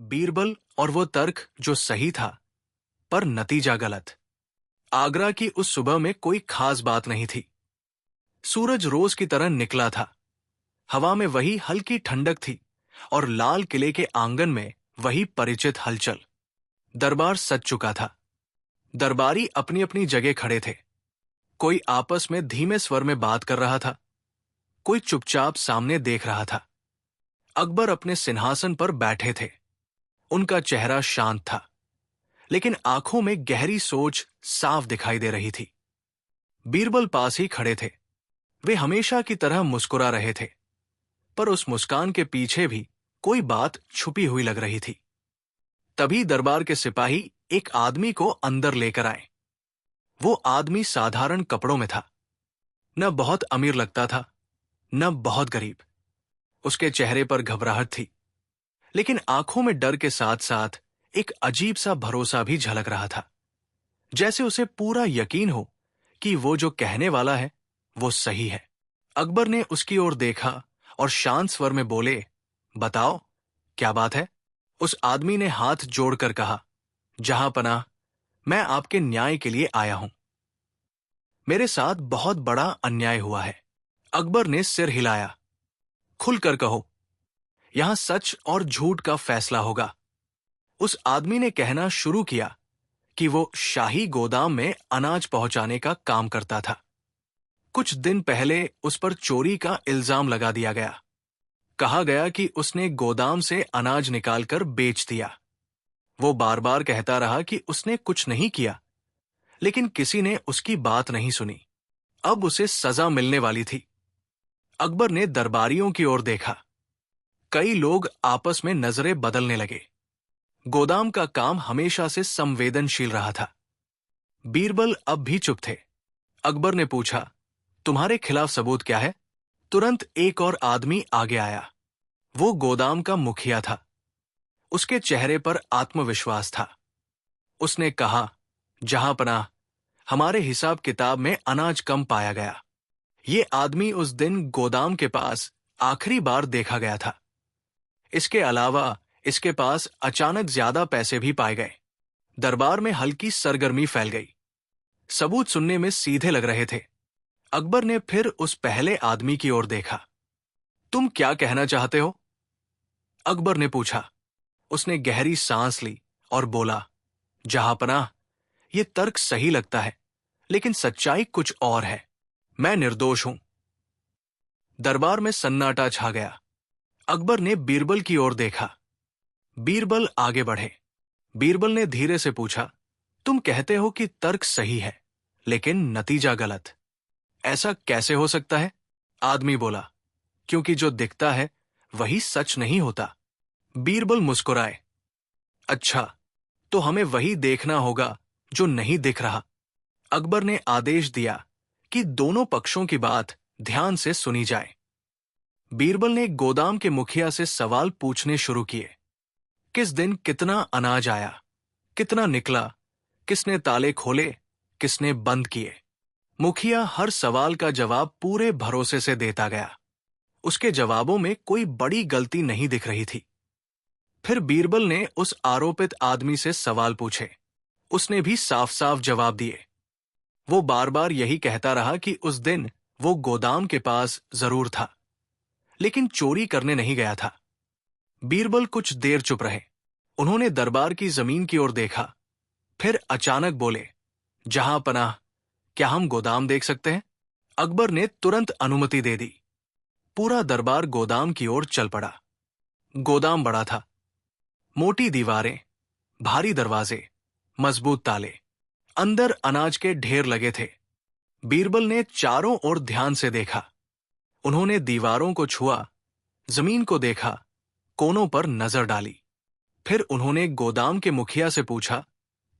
बीरबल और वो तर्क जो सही था, पर नतीजा गलत। आगरा की उस सुबह में कोई खास बात नहीं थी। सूरज रोज की तरह निकला था। हवा में वही हल्की ठंडक थी और लाल किले के आंगन में वही परिचित हलचल। दरबार सज चुका था। दरबारी अपनी अपनी जगह खड़े थे। कोई आपस में धीमे स्वर में बात कर रहा था, कोई चुपचाप सामने देख रहा था। अकबर अपने सिंहासन पर बैठे थे। उनका चेहरा शांत था, लेकिन आंखों में गहरी सोच साफ दिखाई दे रही थी। बीरबल पास ही खड़े थे। वे हमेशा की तरह मुस्कुरा रहे थे, पर उस मुस्कान के पीछे भी कोई बात छुपी हुई लग रही थी। तभी दरबार के सिपाही एक आदमी को अंदर लेकर आए। वो आदमी साधारण कपड़ों में था। न बहुत अमीर लगता था, न बहुत गरीब। उसके चेहरे पर घबराहट थी, लेकिन आंखों में डर के साथ साथ एक अजीब सा भरोसा भी झलक रहा था, जैसे उसे पूरा यकीन हो कि वो जो कहने वाला है वो सही है। अकबर ने उसकी ओर देखा और शांत स्वर में बोले, बताओ, क्या बात है? उस आदमी ने हाथ जोड़कर कहा, जहां पनाह, मैं आपके न्याय के लिए आया हूं। मेरे साथ बहुत बड़ा अन्याय हुआ है। अकबर ने सिर हिलाया। खुलकर कहो, यहां सच और झूठ का फैसला होगा। उस आदमी ने कहना शुरू किया कि वो शाही गोदाम में अनाज पहुंचाने का काम करता था। कुछ दिन पहले उस पर चोरी का इल्जाम लगा दिया गया। कहा गया कि उसने गोदाम से अनाज निकालकर बेच दिया। वो बार बार कहता रहा कि उसने कुछ नहीं किया, लेकिन किसी ने उसकी बात नहीं सुनी। अब उसे सजा मिलने वाली थी। अकबर ने दरबारियों की ओर देखा। कई लोग आपस में नजरें बदलने लगे। गोदाम का काम हमेशा से संवेदनशील रहा था। बीरबल अब भी चुप थे। अकबर ने पूछा, तुम्हारे खिलाफ सबूत क्या है? तुरंत एक और आदमी आगे आया। वो गोदाम का मुखिया था। उसके चेहरे पर आत्मविश्वास था। उसने कहा, जहां पनाह, हमारे हिसाब किताब में अनाज कम पाया गया। ये आदमी उस दिन गोदाम के पास आखिरी बार देखा गया था। इसके अलावा इसके पास अचानक ज्यादा पैसे भी पाए गए। दरबार में हल्की सरगर्मी फैल गई। सबूत सुनने में सीधे लग रहे थे। अकबर ने फिर उस पहले आदमी की ओर देखा। तुम क्या कहना चाहते हो? अकबर ने पूछा। उसने गहरी सांस ली और बोला, जहांपनाह, ये तर्क सही लगता है, लेकिन सच्चाई कुछ और है। मैं निर्दोष हूं। दरबार में सन्नाटा छा गया। अकबर ने बीरबल की ओर देखा। बीरबल आगे बढ़े। बीरबल ने धीरे से पूछा, तुम कहते हो कि तर्क सही है, लेकिन नतीजा गलत। ऐसा कैसे हो सकता है? आदमी बोला, क्योंकि जो दिखता है वही सच नहीं होता। बीरबल मुस्कुराए। अच्छा, तो हमें वही देखना होगा जो नहीं दिख रहा। अकबर ने आदेश दिया कि दोनों पक्षों की बात ध्यान से सुनी जाए। बीरबल ने गोदाम के मुखिया से सवाल पूछने शुरू किए। किस दिन कितना अनाज आया, कितना निकला, किसने ताले खोले, किसने बंद किए? मुखिया हर सवाल का जवाब पूरे भरोसे से देता गया। उसके जवाबों में कोई बड़ी गलती नहीं दिख रही थी। फिर बीरबल ने उस आरोपित आदमी से सवाल पूछे। उसने भी साफ साफ जवाब दिए। वो बार बार यही कहता रहा कि उस दिन वो गोदाम के पास जरूर था, लेकिन चोरी करने नहीं गया था। बीरबल कुछ देर चुप रहे। उन्होंने दरबार की जमीन की ओर देखा। फिर अचानक बोले, जहां पनाह, क्या हम गोदाम देख सकते हैं? अकबर ने तुरंत अनुमति दे दी। पूरा दरबार गोदाम की ओर चल पड़ा। गोदाम बड़ा था। मोटी दीवारें, भारी दरवाजे, मजबूत ताले। अंदर अनाज के ढेर लगे थे। बीरबल ने चारों ओर ध्यान से देखा। उन्होंने दीवारों को छुआ, जमीन को देखा, कोनों पर नजर डाली। फिर उन्होंने गोदाम के मुखिया से पूछा,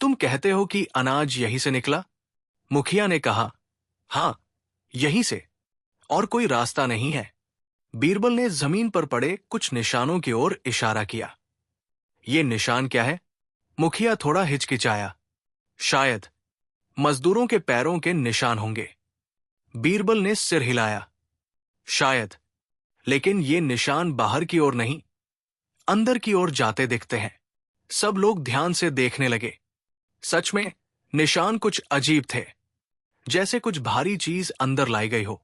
तुम कहते हो कि अनाज यहीं से निकला? मुखिया ने कहा, हां, यहीं से, और कोई रास्ता नहीं है। बीरबल ने जमीन पर पड़े कुछ निशानों की ओर इशारा किया। ये निशान क्या है? मुखिया थोड़ा हिचकिचाया। शायद मजदूरों के पैरों के निशान होंगे। बीरबल ने सिर हिलाया। शायद, लेकिन ये निशान बाहर की ओर नहीं, अंदर की ओर जाते दिखते हैं। सब लोग ध्यान से देखने लगे। सच में निशान कुछ अजीब थे, जैसे कुछ भारी चीज अंदर लाई गई हो,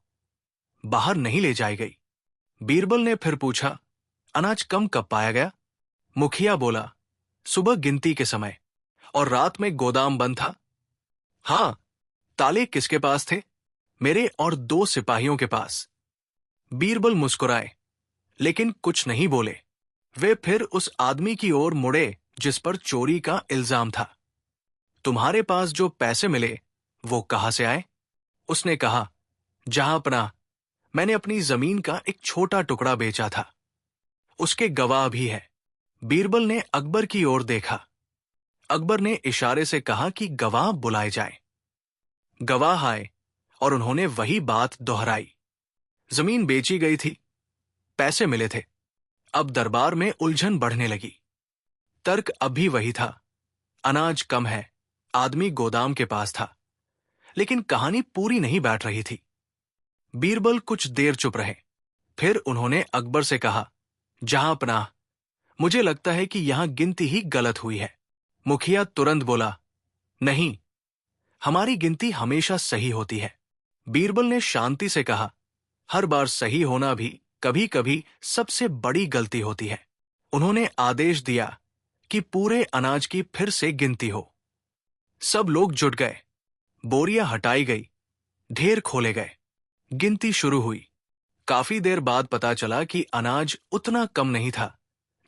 बाहर नहीं ले जाई गई। बीरबल ने फिर पूछा, अनाज कम कब पाया गया? मुखिया बोला, सुबह गिनती के समय, और रात में गोदाम बंद था। हाँ, ताले किसके पास थे? मेरे और 2 सिपाहियों के पास। बीरबल मुस्कुराए, लेकिन कुछ नहीं बोले। वे फिर उस आदमी की ओर मुड़े जिस पर चोरी का इल्जाम था। तुम्हारे पास जो पैसे मिले वो कहां से आए? उसने कहा, जहांपनाह, मैंने अपनी जमीन का एक छोटा टुकड़ा बेचा था। उसके गवाह भी है। बीरबल ने अकबर की ओर देखा। अकबर ने इशारे से कहा कि गवाह बुलाए जाए। गवाह आए और उन्होंने वही बात दोहराई। जमीन बेची गई थी, पैसे मिले थे। अब दरबार में उलझन बढ़ने लगी। तर्क अब भी वही था, अनाज कम है, आदमी गोदाम के पास था। लेकिन कहानी पूरी नहीं बैठ रही थी। बीरबल कुछ देर चुप रहे। फिर उन्होंने अकबर से कहा, जहांपनाह, मुझे लगता है कि यहां गिनती ही गलत हुई है। मुखिया तुरंत बोला, नहीं, हमारी गिनती हमेशा सही होती है। बीरबल ने शांति से कहा, हर बार सही होना भी कभी कभी सबसे बड़ी गलती होती है। उन्होंने आदेश दिया कि पूरे अनाज की फिर से गिनती हो। सब लोग जुट गए। बोरियां हटाई गई, ढेर खोले गए। गिनती शुरू हुई। काफी देर बाद पता चला कि अनाज उतना कम नहीं था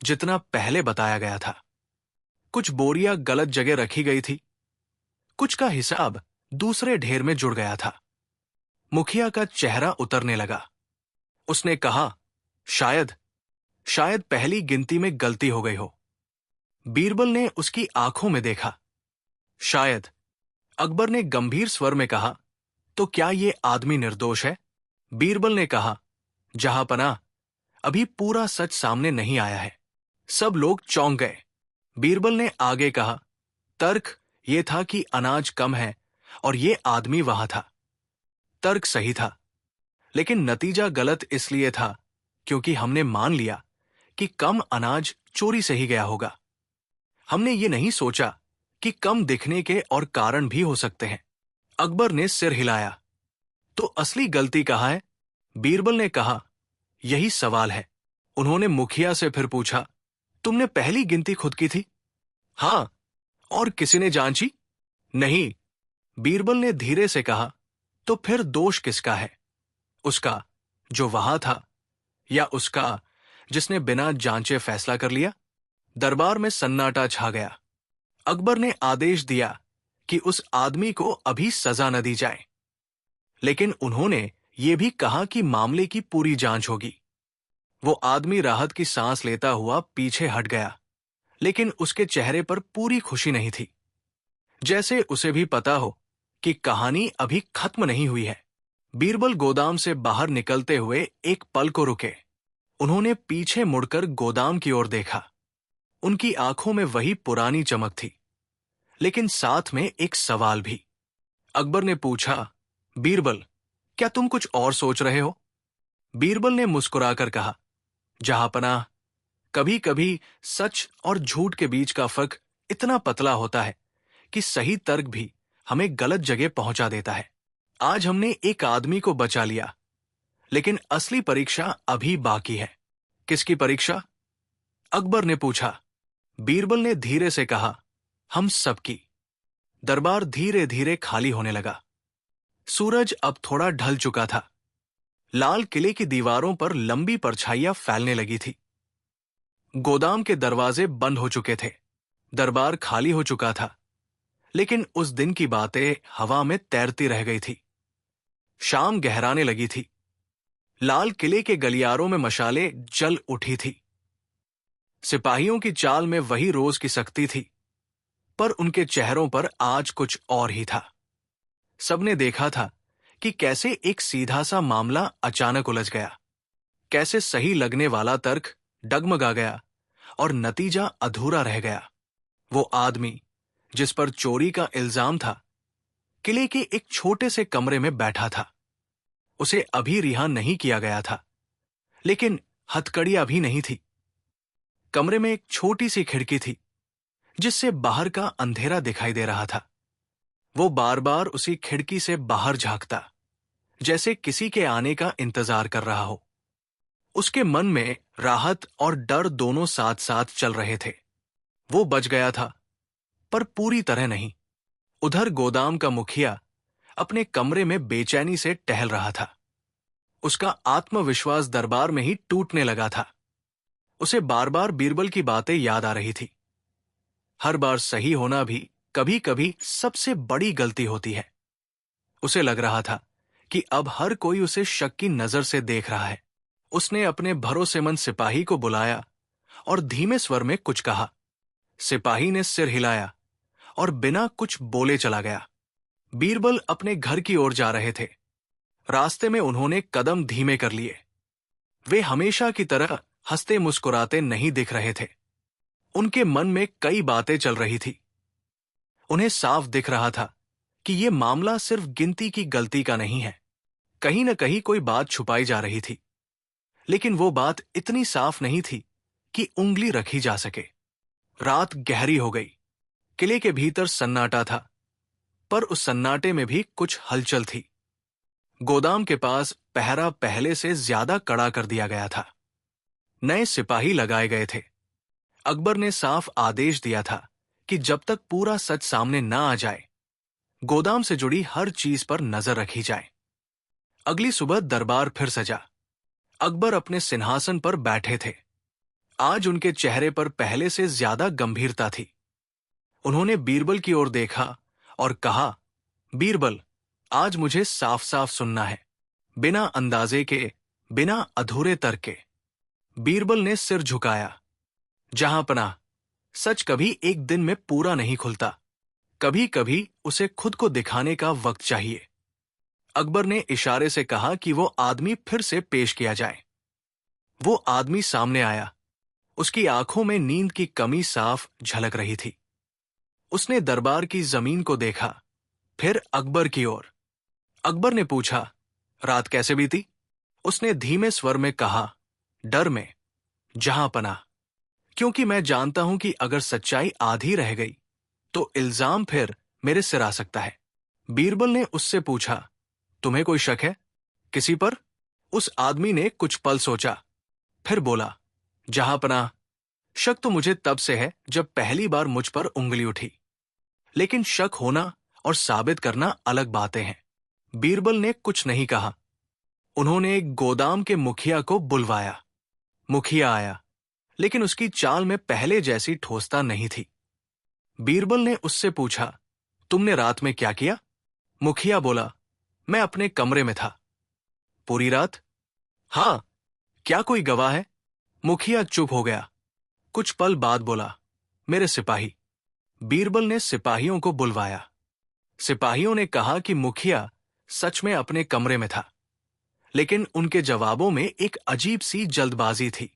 जितना पहले बताया गया था। कुछ बोरियां गलत जगह रखी गई थी, कुछ का हिसाब दूसरे ढेर में जुड़ गया था। मुखिया का चेहरा उतरने लगा। उसने कहा, शायद पहली गिनती में गलती हो गई हो। बीरबल ने उसकी आंखों में देखा। शायद। अकबर ने गंभीर स्वर में कहा, तो क्या ये आदमी निर्दोष है? बीरबल ने कहा, जहांपनाह, अभी पूरा सच सामने नहीं आया है। सब लोग चौंक गए। बीरबल ने आगे कहा, तर्क ये था कि अनाज कम है और ये आदमी वहां था। तर्क सही था, लेकिन नतीजा गलत इसलिए था क्योंकि हमने मान लिया कि कम अनाज चोरी से ही गया होगा। हमने ये नहीं सोचा कि कम दिखने के और कारण भी हो सकते हैं। अकबर ने सिर हिलाया। तो असली गलती कहाँ है? बीरबल ने कहा, यही सवाल है। उन्होंने मुखिया से फिर पूछा, तुमने पहली गिनती खुद की थी? हाँ। और किसी ने जांची? नहीं। बीरबल ने धीरे से कहा, तो फिर दोष किसका है? उसका जो वहां था, या उसका जिसने बिना जांचे फैसला कर लिया? दरबार में सन्नाटा छा गया। अकबर ने आदेश दिया कि उस आदमी को अभी सजा न दी जाए, लेकिन उन्होंने ये भी कहा कि मामले की पूरी जांच होगी। वो आदमी राहत की सांस लेता हुआ पीछे हट गया, लेकिन उसके चेहरे पर पूरी खुशी नहीं थी, जैसे उसे भी पता हो कि कहानी अभी खत्म नहीं हुई है। बीरबल गोदाम से बाहर निकलते हुए एक पल को रुके। उन्होंने पीछे मुड़कर गोदाम की ओर देखा। उनकी आंखों में वही पुरानी चमक थी, लेकिन साथ में एक सवाल भी। अकबर ने पूछा, बीरबल, क्या तुम कुछ और सोच रहे हो? बीरबल ने मुस्कुराकर कहा, जहांपनाह, कभी कभी सच और झूठ के बीच का फर्क इतना पतला होता है कि सही तर्क भी हमें गलत जगह पहुंचा देता है। आज हमने एक आदमी को बचा लिया, लेकिन असली परीक्षा अभी बाकी है। किसकी परीक्षा? अकबर ने पूछा। बीरबल ने धीरे से कहा, हम सबकी। दरबार धीरे धीरे खाली होने लगा। सूरज अब थोड़ा ढल चुका था। लाल किले की दीवारों पर लंबी परछाइयां फैलने लगी थी। गोदाम के दरवाजे बंद हो चुके थे। दरबार खाली हो चुका था, लेकिन उस दिन की बातें हवा में तैरती रह गई थी। शाम गहराने लगी थी। लाल किले के गलियारों में मशालें जल उठी थी। सिपाहियों की चाल में वही रोज की सख्ती थी, पर उनके चेहरों पर आज कुछ और ही था। सबने देखा था कि कैसे एक सीधा सा मामला अचानक उलझ गया, कैसे सही लगने वाला तर्क डगमगा गया और नतीजा अधूरा रह गया। वो आदमी जिस पर चोरी का इल्जाम था, किले के एक छोटे से कमरे में बैठा था। उसे अभी रिहा नहीं किया गया था, लेकिन हथकड़ियां भी नहीं थी। कमरे में एक छोटी सी खिड़की थी जिससे बाहर का अंधेरा दिखाई दे रहा था। वो बार बार उसी खिड़की से बाहर झांकता, जैसे किसी के आने का इंतजार कर रहा हो। उसके मन में राहत और डर दोनों साथ साथ चल रहे थे। वो बच गया था, पर पूरी तरह नहीं। उधर गोदाम का मुखिया अपने कमरे में बेचैनी से टहल रहा था। उसका आत्मविश्वास दरबार में ही टूटने लगा था। उसे बार बार बीरबल की बातें याद आ रही थी। हर बार सही होना भी कभी कभी सबसे बड़ी गलती होती है। उसे लग रहा था कि अब हर कोई उसे शक की नजर से देख रहा है। उसने अपने भरोसेमंद सिपाही को बुलाया और धीमे स्वर में कुछ कहा। सिपाही ने सिर हिलाया और बिना कुछ बोले चला गया। बीरबल अपने घर की ओर जा रहे थे। रास्ते में उन्होंने कदम धीमे कर लिए। वे हमेशा की तरह हंसते मुस्कुराते नहीं दिख रहे थे। उनके मन में कई बातें चल रही थी। उन्हें साफ दिख रहा था कि यह मामला सिर्फ गिनती की गलती का नहीं है। कहीं न कहीं कोई बात छुपाई जा रही थी, लेकिन वो बात इतनी साफ नहीं थी कि उंगली रखी जा सके। रात गहरी हो गई। किले के भीतर सन्नाटा था, पर उस सन्नाटे में भी कुछ हलचल थी। गोदाम के पास पहरा पहले से ज्यादा कड़ा कर दिया गया था। नए सिपाही लगाए गए थे। अकबर ने साफ आदेश दिया था कि जब तक पूरा सच सामने न आ जाए, गोदाम से जुड़ी हर चीज पर नजर रखी जाए। अगली सुबह दरबार फिर सजा। अकबर अपने सिंहासन पर बैठे थे। आज उनके चेहरे पर पहले से ज्यादा गंभीरता थी। उन्होंने बीरबल की ओर देखा और कहा, बीरबल, आज मुझे साफ साफ सुनना है, बिना अंदाजे के, बिना अधूरे तर्क के। बीरबल ने सिर झुकाया। जहांपनाह, सच कभी एक दिन में पूरा नहीं खुलता। कभी कभी उसे खुद को दिखाने का वक्त चाहिए। अकबर ने इशारे से कहा कि वो आदमी फिर से पेश किया जाए। वो आदमी सामने आया। उसकी आंखों में नींद की कमी साफ झलक रही थी। उसने दरबार की जमीन को देखा, फिर अकबर की ओर। अकबर ने पूछा, रात कैसे बीती? उसने धीमे स्वर में कहा, डर में, जहांपनाह, क्योंकि मैं जानता हूं कि अगर सच्चाई आधी रह गई तो इल्जाम फिर मेरे सिर आ सकता है। बीरबल ने उससे पूछा, तुम्हें कोई शक है? किसी पर? उस आदमी ने कुछ पल सोचा, फिर बोला, जहांपनाह, शक तो मुझे तब से है जब पहली बार मुझ पर उंगली उठी। लेकिन शक होना और साबित करना अलग बातें हैं। बीरबल ने कुछ नहीं कहा। उन्होंने एक गोदाम के मुखिया को बुलवाया। मुखिया आया, लेकिन उसकी चाल में पहले जैसी ठोसता नहीं थी। बीरबल ने उससे पूछा, तुमने रात में क्या किया? मुखिया बोला, मैं अपने कमरे में था। पूरी रात? हां। क्या कोई गवाह है? मुखिया चुप हो गया। कुछ पल बाद बोला, मेरे सिपाही। बीरबल ने सिपाहियों को बुलवाया। सिपाहियों ने कहा कि मुखिया सच में अपने कमरे में था, लेकिन उनके जवाबों में एक अजीब सी जल्दबाजी थी,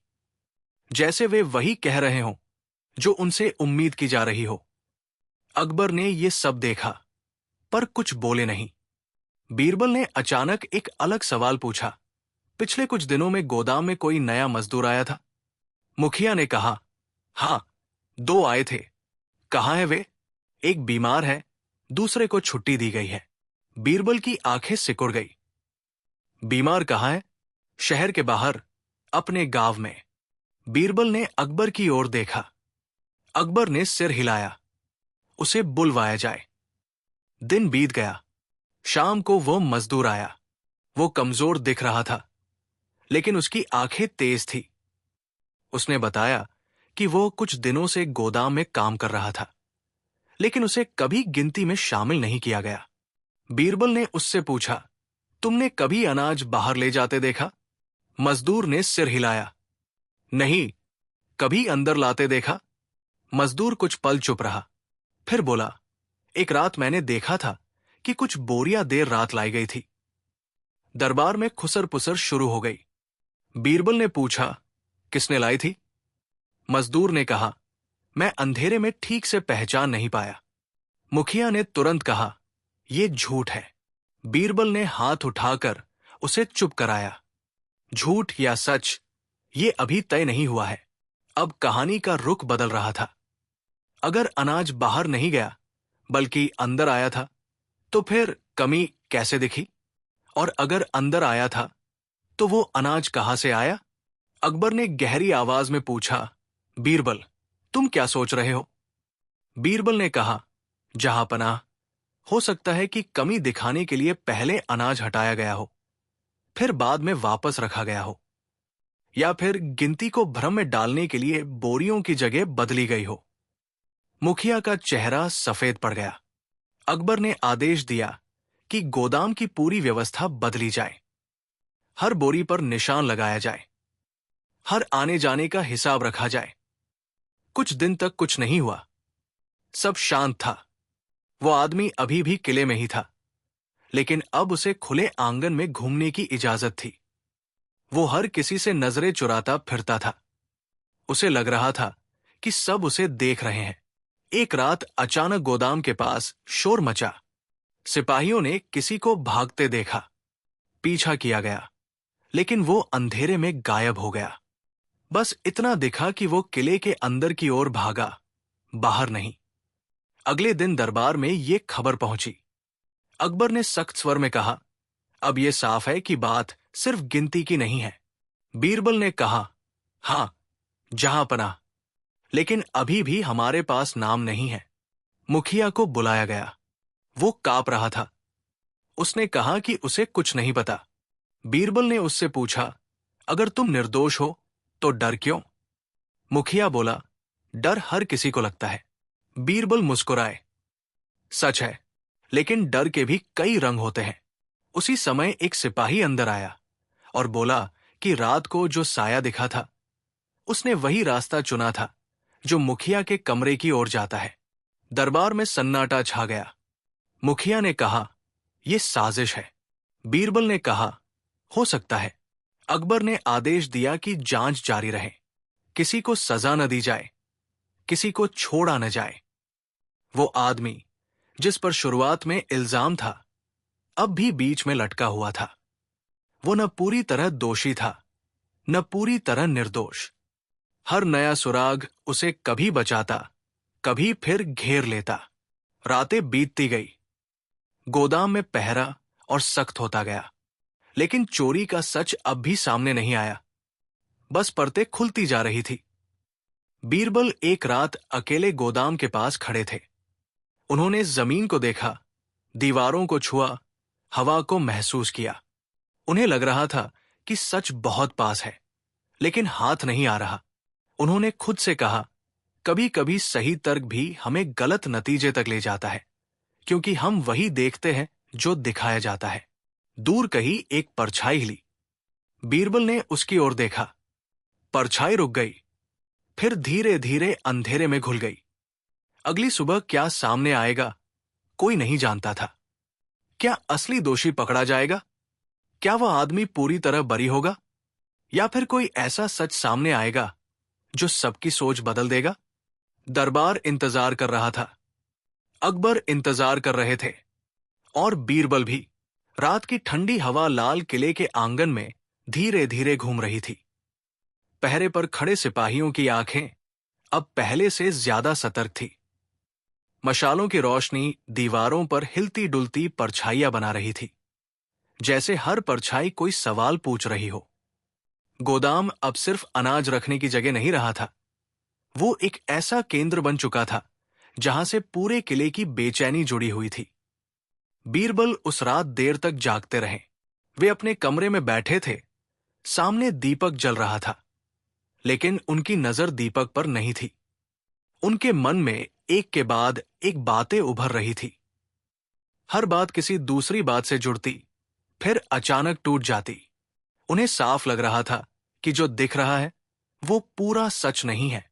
जैसे वे वही कह रहे हों जो उनसे उम्मीद की जा रही हो। अकबर ने ये सब देखा, पर कुछ बोले नहीं। बीरबल ने अचानक एक अलग सवाल पूछा, पिछले कुछ दिनों में गोदाम में कोई नया मजदूर आया था? मुखिया ने कहा, हां, 2 आए थे। कहाँ है वे? एक बीमार है, दूसरे को छुट्टी दी गई है। बीरबल की आंखें सिकुड़ गई। बीमार कहाँ है? शहर के बाहर, अपने गांव में। बीरबल ने अकबर की ओर देखा। अकबर ने सिर हिलाया। उसे बुलवाया जाए। दिन बीत गया। शाम को वो मजदूर आया। वो कमजोर दिख रहा था, लेकिन उसकी आंखें तेज थी। उसने बताया कि वो कुछ दिनों से गोदाम में काम कर रहा था, लेकिन उसे कभी गिनती में शामिल नहीं किया गया। बीरबल ने उससे पूछा, तुमने कभी अनाज बाहर ले जाते देखा? मजदूर ने सिर हिलाया। नहीं। कभी अंदर लाते देखा? मजदूर कुछ पल चुप रहा, फिर बोला, एक रात मैंने देखा था कि कुछ बोरियां देर रात लाई गई थी। दरबार में खुसर पुसर शुरू हो गई। बीरबल ने पूछा, किसने लाई थी? मजदूर ने कहा, मैं अंधेरे में ठीक से पहचान नहीं पाया। मुखिया ने तुरंत कहा, यह झूठ है। बीरबल ने हाथ उठाकर उसे चुप कराया। झूठ या सच, ये अभी तय नहीं हुआ है। अब कहानी का रुख बदल रहा था। अगर अनाज बाहर नहीं गया बल्कि अंदर आया था, तो फिर कमी कैसे दिखी? और अगर अंदर आया था, तो वो अनाज कहां से आया? अकबर ने गहरी आवाज में पूछा, बीरबल, तुम क्या सोच रहे हो? बीरबल ने कहा, जहांपनाह, हो सकता है कि कमी दिखाने के लिए पहले अनाज हटाया गया हो, फिर बाद में वापस रखा गया हो, या फिर गिनती को भ्रम में डालने के लिए बोरियों की जगह बदली गई हो। मुखिया का चेहरा सफेद पड़ गया। अकबर ने आदेश दिया कि गोदाम की पूरी व्यवस्था बदली जाए, हर बोरी पर निशान लगाया जाए, हर आने जाने का हिसाब रखा जाए। कुछ दिन तक कुछ नहीं हुआ, सब शांत था। वो आदमी अभी भी किले में ही था, लेकिन अब उसे खुले आंगन में घूमने की इजाजत थी। वो हर किसी से नजरें चुराता फिरता था। उसे लग रहा था कि सब उसे देख रहे हैं। एक रात अचानक गोदाम के पास शोर मचा। सिपाहियों ने किसी को भागते देखा। पीछा किया गया, लेकिन वो अंधेरे में गायब हो गया। बस इतना दिखा कि वो किले के अंदर की ओर भागा, बाहर नहीं। अगले दिन दरबार में ये खबर पहुंची। अकबर ने सख्त स्वर में कहा, अब यह साफ है कि बात सिर्फ गिनती की नहीं है। बीरबल ने कहा, हां, जहांपनाह, लेकिन अभी भी हमारे पास नाम नहीं है। मुखिया को बुलाया गया। वो कांप रहा था। उसने कहा कि उसे कुछ नहीं पता। बीरबल ने उससे पूछा, अगर तुम निर्दोष हो तो डर क्यों? मुखिया बोला, डर हर किसी को लगता है। बीरबल मुस्कुराए, सच है, लेकिन डर के भी कई रंग होते हैं। उसी समय एक सिपाही अंदर आया और बोला कि रात को जो साया दिखा था, उसने वही रास्ता चुना था जो मुखिया के कमरे की ओर जाता है। दरबार में सन्नाटा छा गया। मुखिया ने कहा, यह साजिश है। बीरबल ने कहा, हो सकता है। अकबर ने आदेश दिया कि जांच जारी रहे, किसी को सजा न दी जाए, किसी को छोड़ा न जाए। वो आदमी जिस पर शुरुआत में इल्जाम था, अब भी बीच में लटका हुआ था। वो न पूरी तरह दोषी था, न पूरी तरह निर्दोष। हर नया सुराग उसे कभी बचाता, कभी फिर घेर लेता। रातें बीतती गई। गोदाम में पहरा और सख्त होता गया, लेकिन चोरी का सच अब भी सामने नहीं आया। बस परतें खुलती जा रही थी। बीरबल एक रात अकेले गोदाम के पास खड़े थे। उन्होंने जमीन को देखा, दीवारों को छुआ, हवा को महसूस किया। उन्हें लग रहा था कि सच बहुत पास है, लेकिन हाथ नहीं आ रहा। उन्होंने खुद से कहा, कभी कभी सही तर्क भी हमें गलत नतीजे तक ले जाता है, क्योंकि हम वही देखते हैं जो दिखाया जाता है। दूर कहीं एक परछाई हिली। बीरबल ने उसकी ओर देखा। परछाई रुक गई, फिर धीरे धीरे अंधेरे में घुल गई। अगली सुबह क्या सामने आएगा, कोई नहीं जानता था। क्या असली दोषी पकड़ा जाएगा? क्या वह आदमी पूरी तरह बरी होगा, या फिर कोई ऐसा सच सामने आएगा जो सबकी सोच बदल देगा? दरबार इंतजार कर रहा था। अकबर इंतजार कर रहे थे, और बीरबल भी। रात की ठंडी हवा लाल किले के आंगन में धीरे धीरे घूम रही थी। पहरे पर खड़े सिपाहियों की आंखें अब पहले से ज्यादा सतर्क थी। मशालों की रोशनी दीवारों पर हिलती डुलती परछाइयां बना रही थी, जैसे हर परछाई कोई सवाल पूछ रही हो। गोदाम अब सिर्फ अनाज रखने की जगह नहीं रहा था। वो एक ऐसा केंद्र बन चुका था जहां से पूरे किले की बेचैनी जुड़ी हुई थी। बीरबल उस रात देर तक जागते रहे। वे अपने कमरे में बैठे थे। सामने दीपक जल रहा था, लेकिन उनकी नजर दीपक पर नहीं थी। उनके मन में एक के बाद एक बातें उभर रही थी। हर बात किसी दूसरी बात से जुड़ती, फिर अचानक टूट जाती। उन्हें साफ लग रहा था कि जो दिख रहा है वो पूरा सच नहीं है।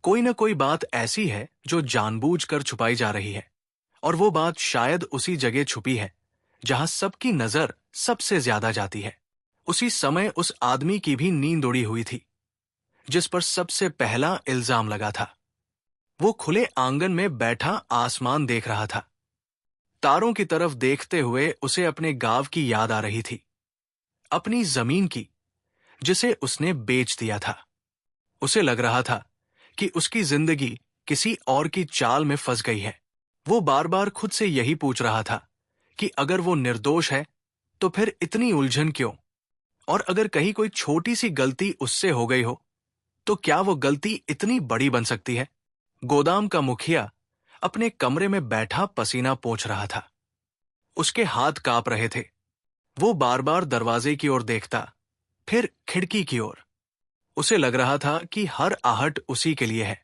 कोई न कोई बात ऐसी है जो जानबूझकर छुपाई जा रही है, और वो बात शायद उसी जगह छुपी है जहां सबकी नजर सबसे ज्यादा जाती है। उसी समय उस आदमी की भी नींद उड़ी हुई थी, जिस पर सबसे पहला इल्जाम लगा था। वो खुले आंगन में बैठा आसमान देख रहा था। तारों की तरफ देखते हुए उसे अपने गांव की याद आ रही थी, अपनी जमीन की, जिसे उसने बेच दिया था। उसे लग रहा था कि उसकी जिंदगी किसी और की चाल में फंस गई है। वो बार बार खुद से यही पूछ रहा था कि अगर वो निर्दोष है तो फिर इतनी उलझन क्यों? और अगर कहीं कोई छोटी सी गलती उससे हो गई हो तो क्या वो गलती इतनी बड़ी बन सकती है? गोदाम का मुखिया अपने कमरे में बैठा पसीना पोंछ रहा था। उसके हाथ कांप रहे थे। वो बार बार दरवाजे की ओर देखता, फिर खिड़की की ओर। उसे लग रहा था कि हर आहट उसी के लिए है।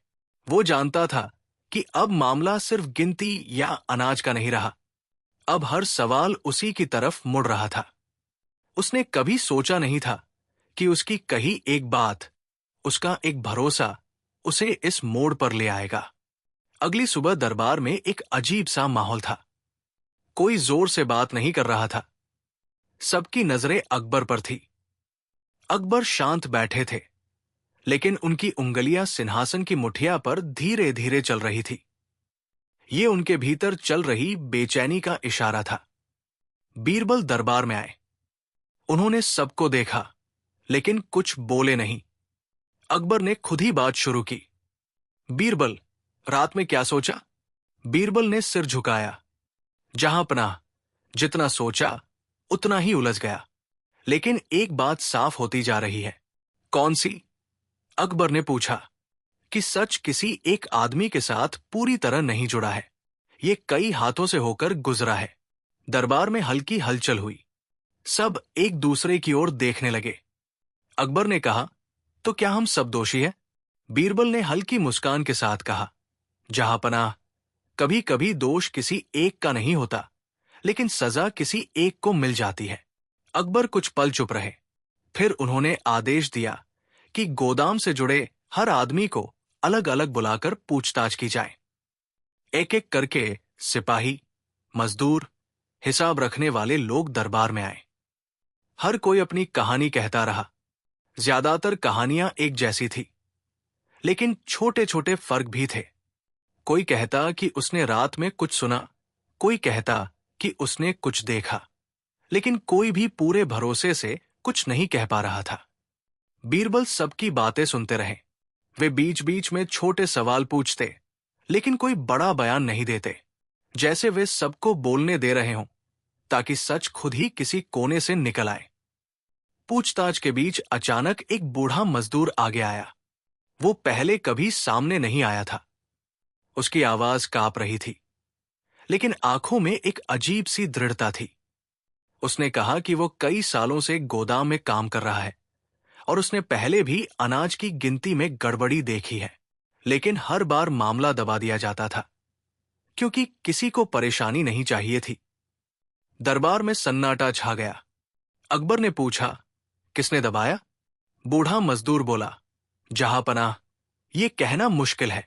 वो जानता था कि अब मामला सिर्फ गिनती या अनाज का नहीं रहा। अब हर सवाल उसी की तरफ मुड़ रहा था। उसने कभी सोचा नहीं था कि उसकी कही एक बात, उसका एक भरोसा उसे इस मोड़ पर ले आएगा। अगली सुबह दरबार में एक अजीब सा माहौल था। कोई जोर से बात नहीं कर रहा था। सबकी नजरें अकबर पर थी। अकबर शांत बैठे थे, लेकिन उनकी उंगलियां सिंहासन की मुठिया पर धीरे धीरे चल रही थी। ये उनके भीतर चल रही बेचैनी का इशारा था। बीरबल दरबार में आए। उन्होंने सबको देखा, लेकिन कुछ बोले नहीं। अकबर ने खुद ही बात शुरू की। बीरबल, रात में क्या सोचा? बीरबल ने सिर झुकाया। जहां पनाह, जितना सोचा उतना ही उलझ गया। लेकिन एक बात साफ होती जा रही है। कौन सी? अकबर ने पूछा। कि सच किसी एक आदमी के साथ पूरी तरह नहीं जुड़ा है। ये कई हाथों से होकर गुजरा है। दरबार में हल्की हलचल हुई। सब एक दूसरे की ओर देखने लगे। अकबर ने कहा, तो क्या हम सब दोषी हैं? बीरबल ने हल्की मुस्कान के साथ कहा, जहां पनाह, कभी कभी दोष किसी एक का नहीं होता, लेकिन सजा किसी एक को मिल जाती है। अकबर कुछ पल चुप रहे। फिर उन्होंने आदेश दिया कि गोदाम से जुड़े हर आदमी को अलग अलग बुलाकर पूछताछ की जाए। एक एक करके सिपाही, मजदूर, हिसाब रखने वाले लोग दरबार में आए। हर कोई अपनी कहानी कहता रहा। ज्यादातर कहानियां एक जैसी थी, लेकिन छोटे छोटे फर्क भी थे। कोई कहता कि उसने रात में कुछ सुना, कोई कहता कि उसने कुछ देखा, लेकिन कोई भी पूरे भरोसे से कुछ नहीं कह पा रहा था। बीरबल सबकी बातें सुनते रहे। वे बीच बीच में छोटे सवाल पूछते, लेकिन कोई बड़ा बयान नहीं देते, जैसे वे सबको बोलने दे रहे हों, ताकि सच खुद ही किसी कोने से निकल आए। पूछताछ के बीच अचानक एक बूढ़ा मजदूर आगे आया। वो पहले कभी सामने नहीं आया था। उसकी आवाज कांप रही थी, लेकिन आंखों में एक अजीब सी दृढ़ता थी। उसने कहा कि वो कई सालों से गोदाम में काम कर रहा है और उसने पहले भी अनाज की गिनती में गड़बड़ी देखी है, लेकिन हर बार मामला दबा दिया जाता था, क्योंकि किसी को परेशानी नहीं चाहिए थी। दरबार में सन्नाटा छा गया। अकबर ने पूछा, किसने दबाया? बूढ़ा मजदूर बोला, जहां पनाह, ये कहना मुश्किल है।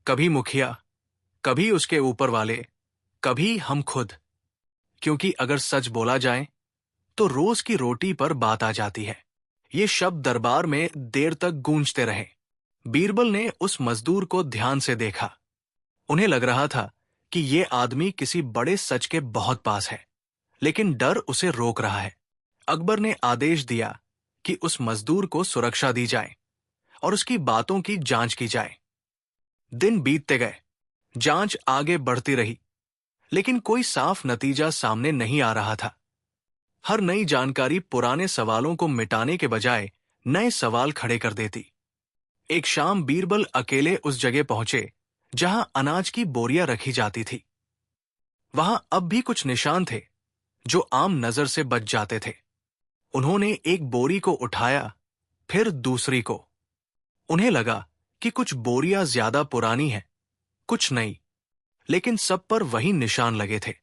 कभी मुखिया, कभी उसके ऊपर वाले, कभी हम खुद। क्योंकि अगर सच बोला जाए तो रोज की रोटी पर बात आ जाती है। ये शब्द दरबार में देर तक गूंजते रहे। बीरबल ने उस मजदूर को ध्यान से देखा। उन्हें लग रहा था कि ये आदमी किसी बड़े सच के बहुत पास है, लेकिन डर उसे रोक रहा है। अकबर ने आदेश दिया कि उस मजदूर को सुरक्षा दी जाए और उसकी बातों की जांच की जाए। दिन बीतते गए। जांच आगे बढ़ती रही, लेकिन कोई साफ नतीजा सामने नहीं आ रहा था। हर नई जानकारी पुराने सवालों को मिटाने के बजाय नए सवाल खड़े कर देती। एक शाम बीरबल अकेले उस जगह पहुंचे जहां अनाज की बोरियां रखी जाती थी। वहां अब भी कुछ निशान थे जो आम नजर से बच जाते थे। उन्होंने एक बोरी को उठाया, फिर दूसरी को। उन्हें लगा कि कुछ बोरियां ज्यादा पुरानी हैं, कुछ नई, लेकिन सब पर वही निशान लगे थे,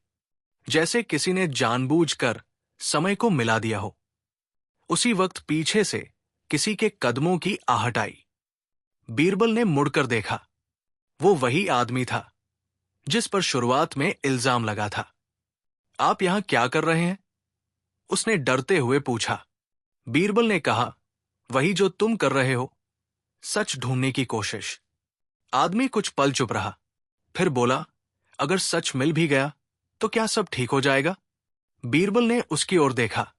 जैसे किसी ने जानबूझकर समय को मिला दिया हो। उसी वक्त पीछे से किसी के कदमों की आहट आई। बीरबल ने मुड़कर देखा। वो वही आदमी था जिस पर शुरुआत में इल्जाम लगा था। आप यहां क्या कर रहे हैं? उसने डरते हुए पूछा। बीरबल ने कहा, वही जो तुम कर रहे हो, सच ढूंढने की कोशिश। आदमी कुछ पल चुप रहा, फिर बोला, अगर सच मिल भी गया तो क्या सब ठीक हो जाएगा? बीरबल ने उसकी ओर देखा।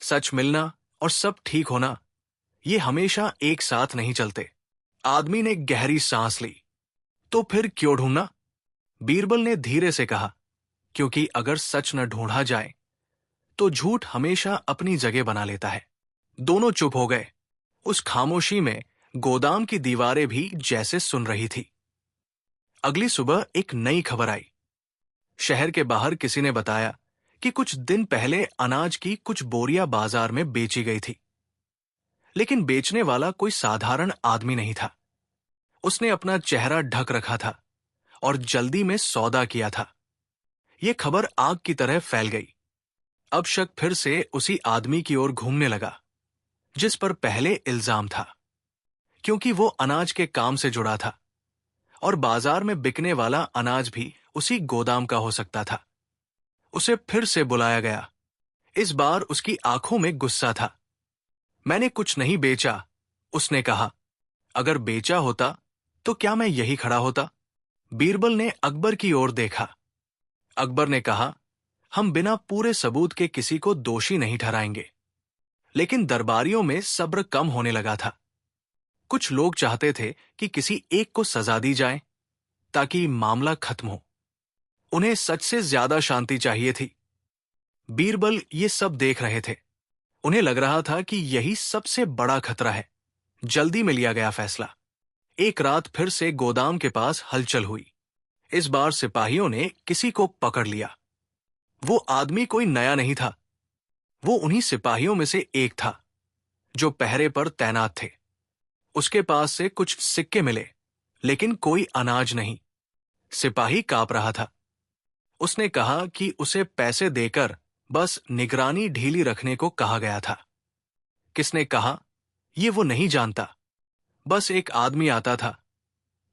सच मिलना और सब ठीक होना, ये हमेशा एक साथ नहीं चलते। आदमी ने गहरी सांस ली। तो फिर क्यों ढूंढना? बीरबल ने धीरे से कहा, क्योंकि अगर सच न ढूंढा जाए तो झूठ हमेशा अपनी जगह बना लेता है। दोनों चुप हो गए। उस खामोशी में गोदाम की दीवारें भी जैसे सुन रही थी। अगली सुबह एक नई खबर आई। शहर के बाहर किसी ने बताया कि कुछ दिन पहले अनाज की कुछ बोरियां बाजार में बेची गई थी। लेकिन बेचने वाला कोई साधारण आदमी नहीं था। उसने अपना चेहरा ढक रखा था और जल्दी में सौदा किया था। यह खबर आग की तरह फैल गई। अब शक फिर से उसी आदमी की ओर घूमने लगा जिस पर पहले इल्जाम था, क्योंकि वो अनाज के काम से जुड़ा था और बाजार में बिकने वाला अनाज भी उसी गोदाम का हो सकता था। उसे फिर से बुलाया गया। इस बार उसकी आंखों में गुस्सा था। मैंने कुछ नहीं बेचा, उसने कहा। अगर बेचा होता तो क्या मैं यही खड़ा होता? बीरबल ने अकबर की ओर देखा। अकबर ने कहा, हम बिना पूरे सबूत के किसी को दोषी नहीं ठहराएंगे। लेकिन दरबारियों में सब्र कम होने लगा था। कुछ लोग चाहते थे कि किसी एक को सजा दी जाए ताकि मामला खत्म हो। उन्हें सच से ज्यादा शांति चाहिए थी। बीरबल ये सब देख रहे थे। उन्हें लग रहा था कि यही सबसे बड़ा खतरा है। जल्दी में लिया गया फैसला। एक रात फिर से गोदाम के पास हलचल हुई। इस बार सिपाहियों ने किसी को पकड़ लिया। वो आदमी कोई नया नहीं था। वो उन्हीं सिपाहियों में से एक था जो पहरे पर तैनात थे। उसके पास से कुछ सिक्के मिले, लेकिन कोई अनाज नहीं। सिपाही कांप रहा था। उसने कहा कि उसे पैसे देकर बस निगरानी ढीली रखने को कहा गया था। किसने कहा, ये वो नहीं जानता। बस एक आदमी आता था,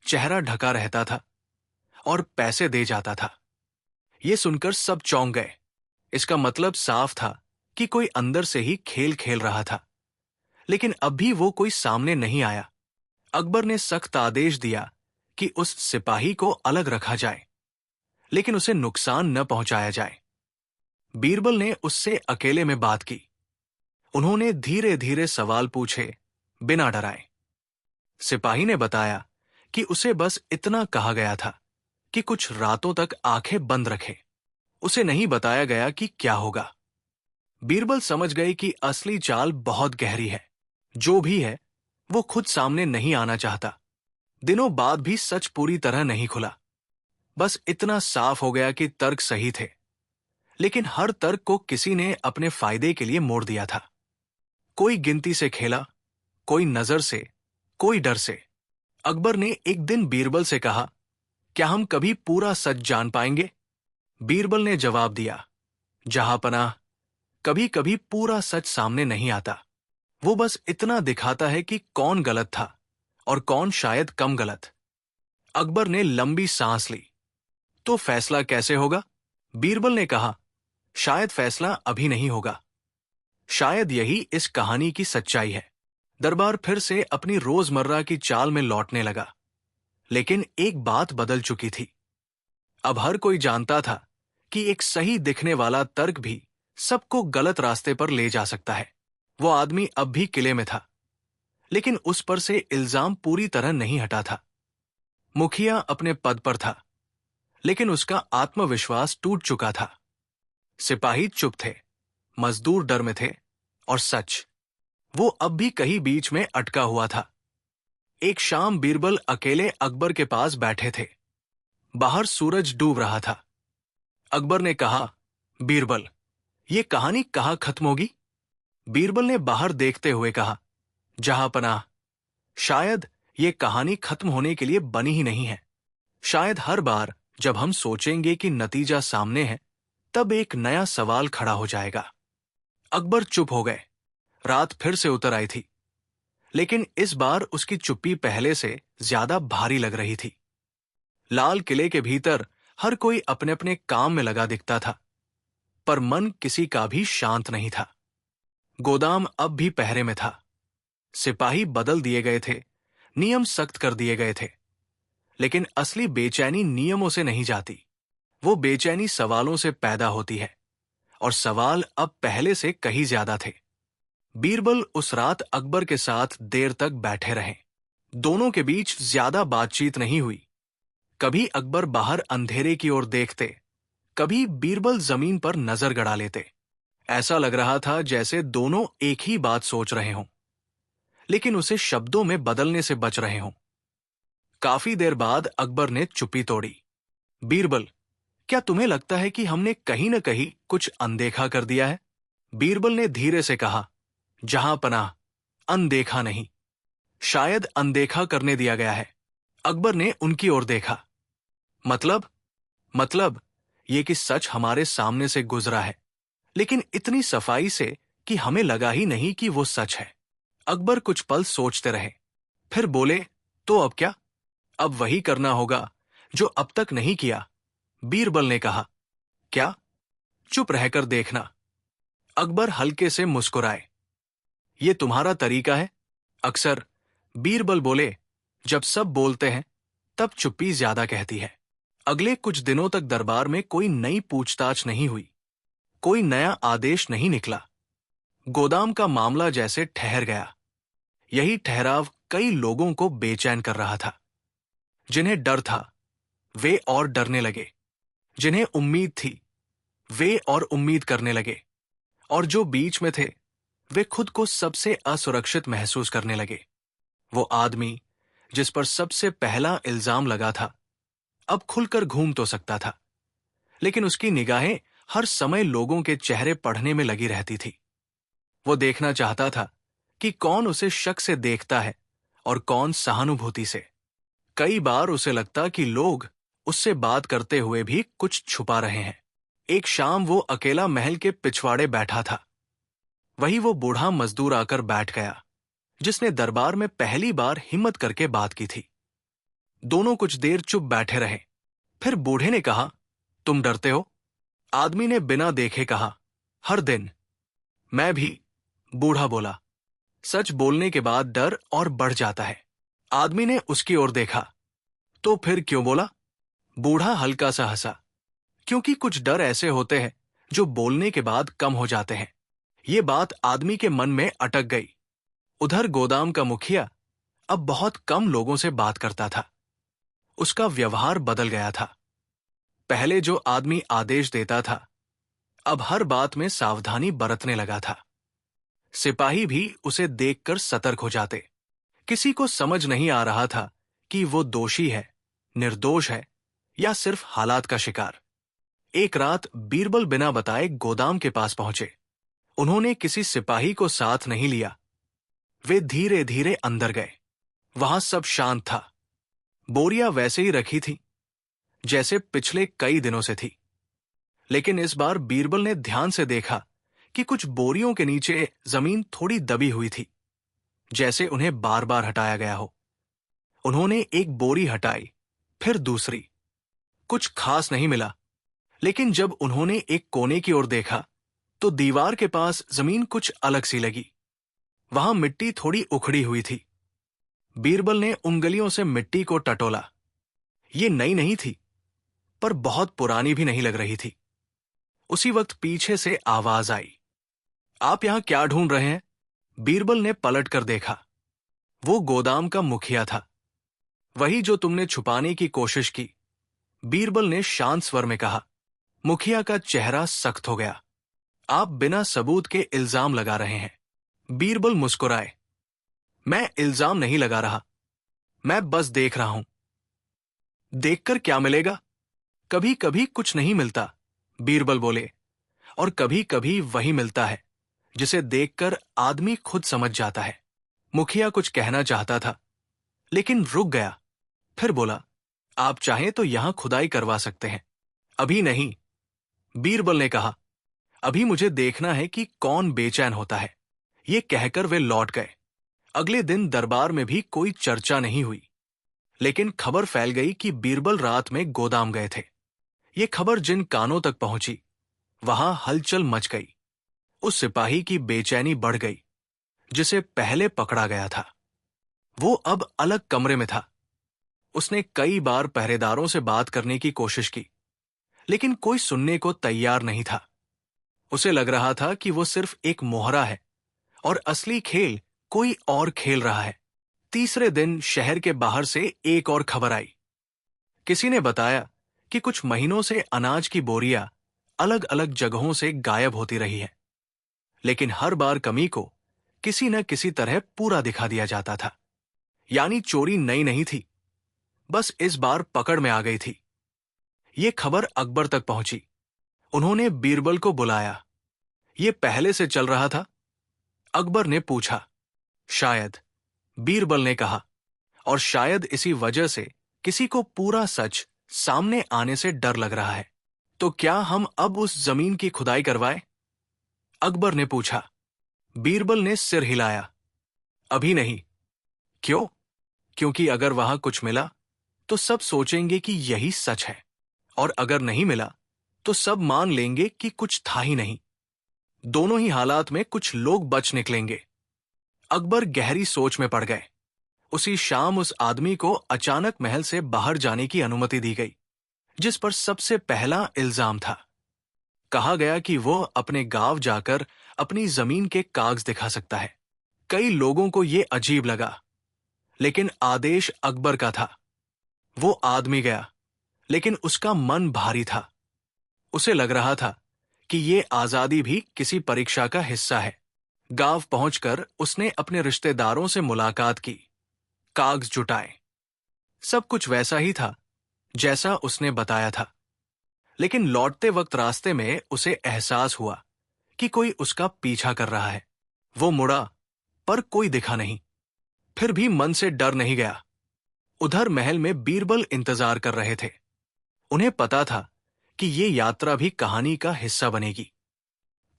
चेहरा ढका रहता था और पैसे दे जाता था। ये सुनकर सब चौंक गए। इसका मतलब साफ था कि कोई अंदर से ही खेल खेल रहा था। लेकिन अब भी वो कोई सामने नहीं आया। अकबर ने सख्त आदेश दिया कि उस सिपाही को अलग रखा जाए, लेकिन उसे नुकसान न पहुंचाया जाए। बीरबल ने उससे अकेले में बात की। उन्होंने धीरे धीरे सवाल पूछे, बिना डराए। सिपाही ने बताया कि उसे बस इतना कहा गया था कि कुछ रातों तक आंखें बंद रखे। उसे नहीं बताया गया कि क्या होगा। बीरबल समझ गए कि असली चाल बहुत गहरी है। जो भी है वो खुद सामने नहीं आना चाहता। दिनों बाद भी सच पूरी तरह नहीं खुला। बस इतना साफ हो गया कि तर्क सही थे, लेकिन हर तर्क को किसी ने अपने फायदे के लिए मोड़ दिया था। कोई गिनती से खेला, कोई नजर से, कोई डर से। अकबर ने एक दिन बीरबल से कहा, क्या हम कभी पूरा सच जान पाएंगे? बीरबल ने जवाब दिया, जहांपनाह, कभी कभी पूरा सच सामने नहीं आता। वो बस इतना दिखाता है कि कौन गलत था और कौन शायद कम गलत। अकबर ने लंबी सांस ली। तो फैसला कैसे होगा? बीरबल ने कहा, शायद फैसला अभी नहीं होगा। शायद यही इस कहानी की सच्चाई है। दरबार फिर से अपनी रोजमर्रा की चाल में लौटने लगा। लेकिन एक बात बदल चुकी थी। अब हर कोई जानता था कि एक सही दिखने वाला तर्क भी सबको गलत रास्ते पर ले जा सकता है। वो आदमी अब भी किले में था, लेकिन उस पर से इल्जाम पूरी तरह नहीं हटा था। मुखिया अपने पद पर था, लेकिन उसका आत्मविश्वास टूट चुका था। सिपाही चुप थे, मजदूर डर में थे, और सच, वो अब भी कहीं बीच में अटका हुआ था। एक शाम बीरबल अकेले अकबर के पास बैठे थे। बाहर सूरज डूब रहा था। अकबर ने कहा, बीरबल, ये कहानी कहाँ खत्म होगी? बीरबल ने बाहर देखते हुए कहा, जहांपनाह, शायद ये कहानी खत्म होने के लिए बनी ही नहीं है। शायद हर बार जब हम सोचेंगे कि नतीजा सामने है, तब एक नया सवाल खड़ा हो जाएगा। अकबर चुप हो गए। रात फिर से उतर आई थी, लेकिन इस बार उसकी चुप्पी पहले से ज्यादा भारी लग रही थी। लाल किले के भीतर हर कोई अपने अपने काम में लगा दिखता था, पर मन किसी का भी शांत नहीं था। गोदाम अब भी पहरे में था। सिपाही बदल दिए गए थे, नियम सख्त कर दिए गए थे, लेकिन असली बेचैनी नियमों से नहीं जाती। वो बेचैनी सवालों से पैदा होती है, और सवाल अब पहले से कहीं ज्यादा थे। बीरबल उस रात अकबर के साथ देर तक बैठे रहे। दोनों के बीच ज्यादा बातचीत नहीं हुई। कभी अकबर बाहर अंधेरे की ओर देखते, कभी बीरबल जमीन पर नजर गड़ा लेते। ऐसा लग रहा था जैसे दोनों एक ही बात सोच रहे हों, लेकिन उसे शब्दों में बदलने से बच रहे हों। काफी देर बाद अकबर ने चुप्पी तोड़ी। बीरबल, क्या तुम्हें लगता है कि हमने कहीं न कहीं कुछ अनदेखा कर दिया है? बीरबल ने धीरे से कहा, जहां पनाह, अनदेखा नहीं, शायद अनदेखा करने दिया गया है। अकबर ने उनकी ओर देखा। मतलब ये कि सच हमारे सामने से गुजरा है, लेकिन इतनी सफाई से कि हमें लगा ही नहीं कि वो सच है। अकबर कुछ पल सोचते रहे, फिर बोले, तो अब क्या? अब वही करना होगा जो अब तक नहीं किया। बीरबल ने कहा, क्या? चुप रहकर देखना। अकबर हल्के से मुस्कुराए। ये तुम्हारा तरीका है? अक्सर, बीरबल बोले, जब सब बोलते हैं तब चुप्पी ज्यादा कहती है। अगले कुछ दिनों तक दरबार में कोई नई पूछताछ नहीं हुई, कोई नया आदेश नहीं निकला। गोदाम का मामला जैसे ठहर गया। यही ठहराव कई लोगों को बेचैन कर रहा था। जिन्हें डर था वे और डरने लगे, जिन्हें उम्मीद थी वे और उम्मीद करने लगे, और जो बीच में थे वे खुद को सबसे असुरक्षित महसूस करने लगे। वो आदमी जिस पर सबसे पहला इल्जाम लगा था अब खुलकर घूम तो सकता था, लेकिन उसकी निगाहें हर समय लोगों के चेहरे पढ़ने में लगी रहती थी। वो देखना चाहता था कि कौन उसे शक से देखता है और कौन सहानुभूति से। कई बार उसे लगता कि लोग उससे बात करते हुए भी कुछ छुपा रहे हैं। एक शाम वो अकेला महल के पिछवाड़े बैठा था। वही वो बूढ़ा मजदूर आकर बैठ गया जिसने दरबार में पहली बार हिम्मत करके बात की थी। दोनों कुछ देर चुप बैठे रहे। फिर बूढ़े ने कहा, तुम डरते हो? आदमी ने बिना देखे कहा, हर दिन। मैं भी, बूढ़ा बोला। सच बोलने के बाद डर और बढ़ जाता है। आदमी ने उसकी ओर देखा। तो फिर क्यों बोला? बूढ़ा हल्का सा हंसा। क्योंकि कुछ डर ऐसे होते हैं जो बोलने के बाद कम हो जाते हैं। ये बात आदमी के मन में अटक गई। उधर गोदाम का मुखिया अब बहुत कम लोगों से बात करता था। उसका व्यवहार बदल गया था। पहले जो आदमी आदेश देता था अब हर बात में सावधानी बरतने लगा था। सिपाही भी उसे देखकर सतर्क हो जाते। किसी को समझ नहीं आ रहा था कि वो दोषी है, निर्दोष है या सिर्फ हालात का शिकार। एक रात बीरबल बिना बताए गोदाम के पास पहुंचे। उन्होंने किसी सिपाही को साथ नहीं लिया। वे धीरे धीरे अंदर गए। वहां सब शांत था। बोरियां वैसे ही रखी थी जैसे पिछले कई दिनों से थी, लेकिन इस बार बीरबल ने ध्यान से देखा कि कुछ बोरियों के नीचे जमीन थोड़ी दबी हुई थी, जैसे उन्हें बार बार हटाया गया हो। उन्होंने एक बोरी हटाई, फिर दूसरी। कुछ खास नहीं मिला, लेकिन जब उन्होंने एक कोने की ओर देखा तो दीवार के पास जमीन कुछ अलग सी लगी। वहां मिट्टी थोड़ी उखड़ी हुई थी। बीरबल ने उंगलियों से मिट्टी को टटोला। ये नई नहीं थी, पर बहुत पुरानी भी नहीं लग रही थी। उसी वक्त पीछे से आवाज आई, आप यहां क्या ढूंढ रहे हैं? बीरबल ने पलट कर देखा। वो गोदाम का मुखिया था, वही जो तुमने छुपाने की कोशिश की। बीरबल ने शांत स्वर में कहा। मुखिया का चेहरा सख्त हो गया। आप बिना सबूत के इल्जाम लगा रहे हैं। बीरबल मुस्कुराए। मैं इल्जाम नहीं लगा रहा, मैं बस देख रहा हूं। देखकर क्या मिलेगा? कभी कभी कुछ नहीं मिलता, बीरबल बोले, और कभी कभी वही मिलता है जिसे देखकर आदमी खुद समझ जाता है। मुखिया कुछ कहना चाहता था, लेकिन रुक गया। फिर बोला, आप चाहें तो यहां खुदाई करवा सकते हैं। अभी नहीं, बीरबल ने कहा। अभी मुझे देखना है कि कौन बेचैन होता है। ये कहकर वे लौट गए। अगले दिन दरबार में भी कोई चर्चा नहीं हुई, लेकिन खबर फैल गई कि बीरबल रात में गोदाम गए थे। ये खबर जिन कानों तक पहुंची, वहां हलचल मच गई। उस सिपाही की बेचैनी बढ़ गई जिसे पहले पकड़ा गया था। वो अब अलग कमरे में था। उसने कई बार पहरेदारों से बात करने की कोशिश की, लेकिन कोई सुनने को तैयार नहीं था। उसे लग रहा था कि वो सिर्फ एक मोहरा है और असली खेल कोई और खेल रहा है। तीसरे दिन शहर के बाहर से एक और खबर आई। किसी ने बताया कि कुछ महीनों से अनाज की बोरियां अलग अलग जगहों से गायब होती रही है, लेकिन हर बार कमी को किसी न किसी तरह पूरा दिखा दिया जाता था। यानी चोरी नई नहीं थी, बस इस बार पकड़ में आ गई थी। ये खबर अकबर तक पहुंची। उन्होंने बीरबल को बुलाया। ये पहले से चल रहा था? अकबर ने पूछा। शायद, बीरबल ने कहा, और शायद इसी वजह से किसी को पूरा सच सामने आने से डर लग रहा है। तो क्या हम अब उस जमीन की खुदाई करवाएं? अकबर ने पूछा। बीरबल ने सिर हिलाया। अभी नहीं। क्यों? क्योंकि अगर वहां कुछ मिला तो सब सोचेंगे कि यही सच है, और अगर नहीं मिला तो सब मान लेंगे कि कुछ था ही नहीं। दोनों ही हालात में कुछ लोग बच निकलेंगे। अकबर गहरी सोच में पड़ गए। उसी शाम उस आदमी को अचानक महल से बाहर जाने की अनुमति दी गई, जिस पर सबसे पहला इल्जाम था। कहा गया कि वो अपने गांव जाकर अपनी जमीन के कागज दिखा सकता है। कई लोगों को यह अजीब लगा, लेकिन आदेश अकबर का था। वो आदमी गया, लेकिन उसका मन भारी था। उसे लग रहा था कि ये आजादी भी किसी परीक्षा का हिस्सा है। गांव पहुंचकर उसने अपने रिश्तेदारों से मुलाकात की, कागज जुटाए। सब कुछ वैसा ही था जैसा उसने बताया था, लेकिन लौटते वक्त रास्ते में उसे एहसास हुआ कि कोई उसका पीछा कर रहा है। वो मुड़ा, पर कोई दिखा नहीं। फिर भी मन से डर नहीं गया। उधर महल में बीरबल इंतजार कर रहे थे। उन्हें पता था कि ये यात्रा भी कहानी का हिस्सा बनेगी।